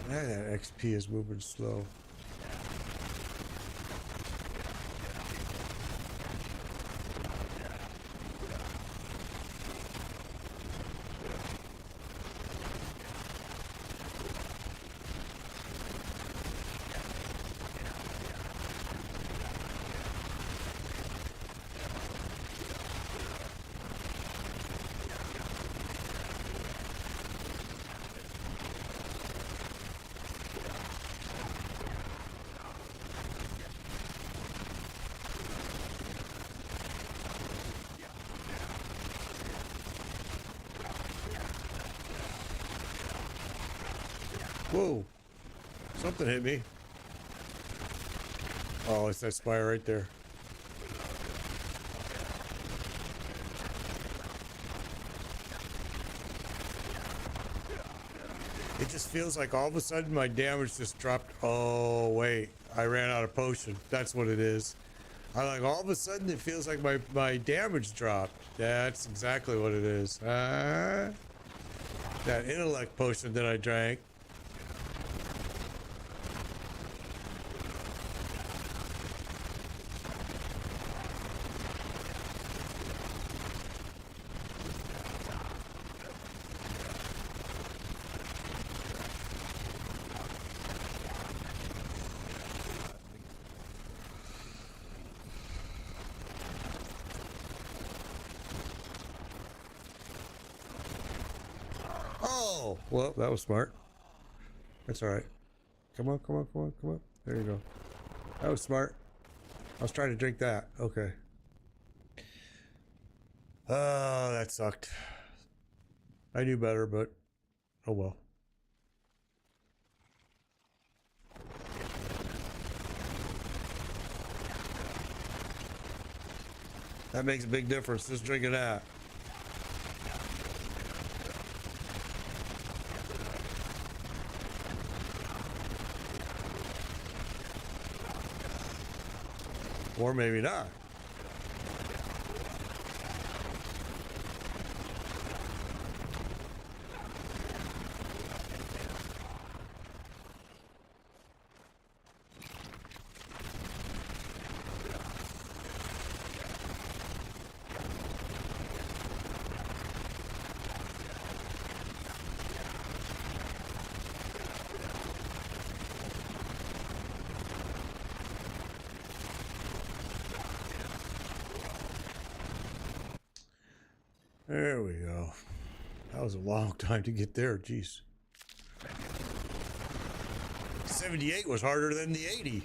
That XP is moving slow. Whoa! Something hit me. Oh, it's that spire right there. It just feels like all of a sudden my damage just dropped. Oh, wait. I ran out of potion. That's what it is. I like all of a sudden it feels like my damage dropped. That's exactly what it is. That intellect potion that I drank. Oh, well, that was smart. That's all right. Come on, come on, come on, come on. There you go. That was smart. I was trying to drink that. Okay. Oh, that sucked. I knew better, but oh well. That makes a big difference, just drinking that. Or maybe not. There we go. That was a long time to get there, jeez. 78 was harder than the 80.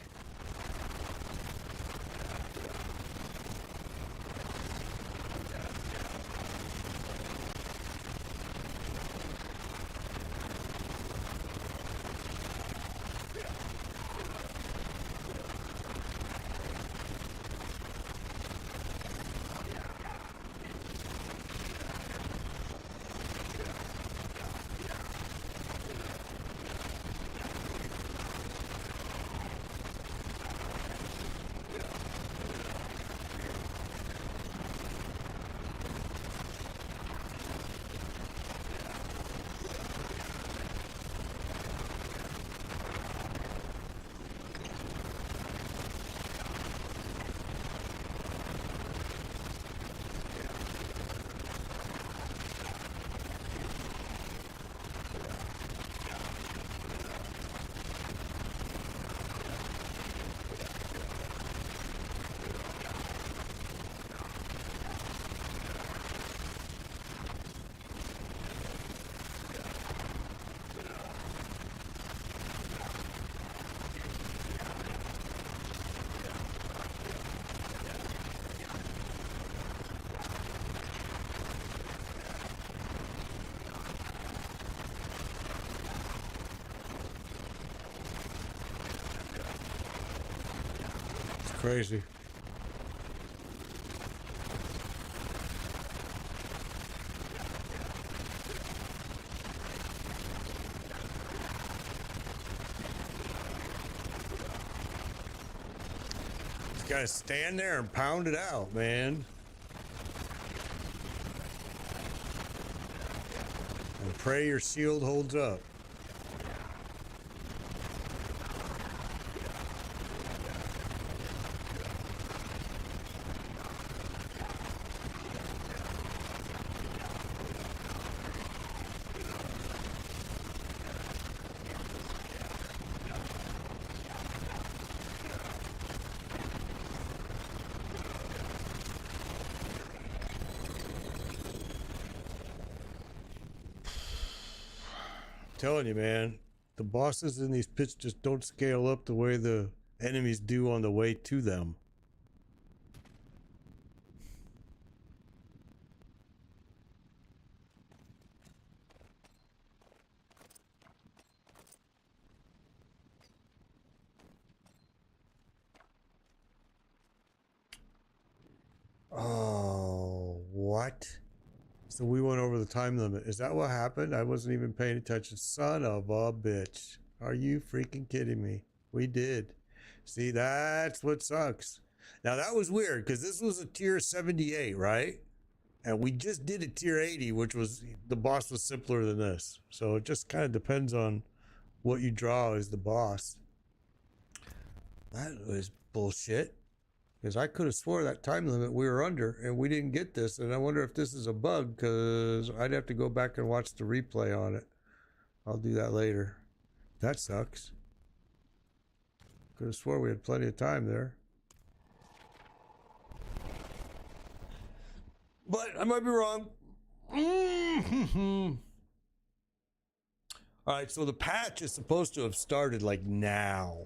Crazy. Just gotta stand there and pound it out, man. And pray your shield holds up. telling you, man, the bosses in these pits just don't scale up the way the enemies do on the way to them. Oh, what? So we went over the time limit. Is that what happened? I wasn't even paying attention. Son of a bitch. Are you freaking kidding me? We did. See, that's what sucks. Now that was weird because this was a tier 78, right? And we just did a tier 80, which was, the boss was simpler than this. So it just kind of depends on what you draw as the boss. That was bullshit. Because I could have swore that time limit we were under and we didn't get this. And I wonder if this is a bug because I'd have to go back and watch the replay on it. I'll do that later. That sucks. Could have swore we had plenty of time there. But I might be wrong. All right, so the patch is supposed to have started like now.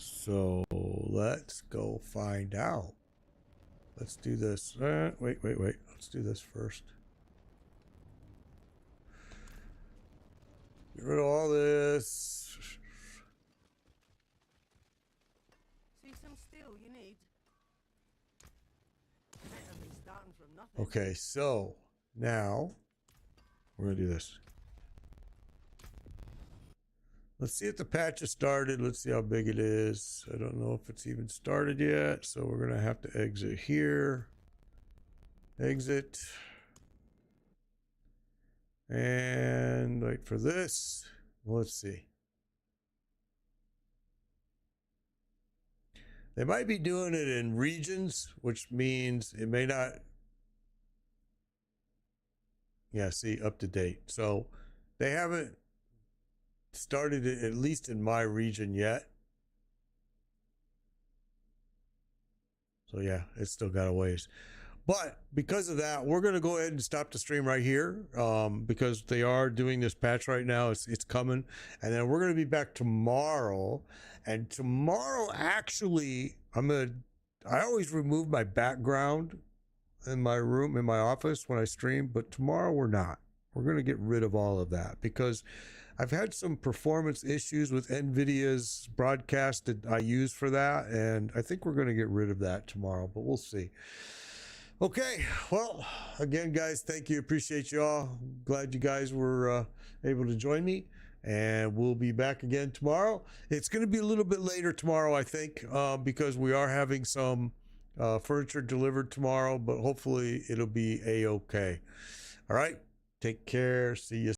So let's go find out. Let's do this. Wait. Let's do this first. Get rid of all this. See some steel you need. Better than starting from nothing. Okay, so now we're gonna do this. Let's see if the patch has started. Let's see how big it is. I don't know if it's even started yet, so we're gonna have to exit here. Exit. And wait for this. Let's see. They might be doing it in regions, which means it may not. Yeah, see, up to date. So they haven't started it, at least in my region, yet. So yeah, it's still got a ways. But because of that, we're going to go ahead and stop the stream right here because they are doing this patch right now. It's coming. And then we're going to be back tomorrow. And tomorrow, actually, I always remove my background in my room, in my office when I stream. But tomorrow we're not. We're going to get rid of all of that because I've had some performance issues with NVIDIA's broadcast that I use for that. And I think we're going to get rid of that tomorrow, but we'll see. Okay, well, again, guys, thank you. Appreciate you all. Glad you guys were able to join me. And we'll be back again tomorrow. It's going to be a little bit later tomorrow, I think, because we are having some furniture delivered tomorrow, but hopefully it'll be a-okay. All right, take care. See you.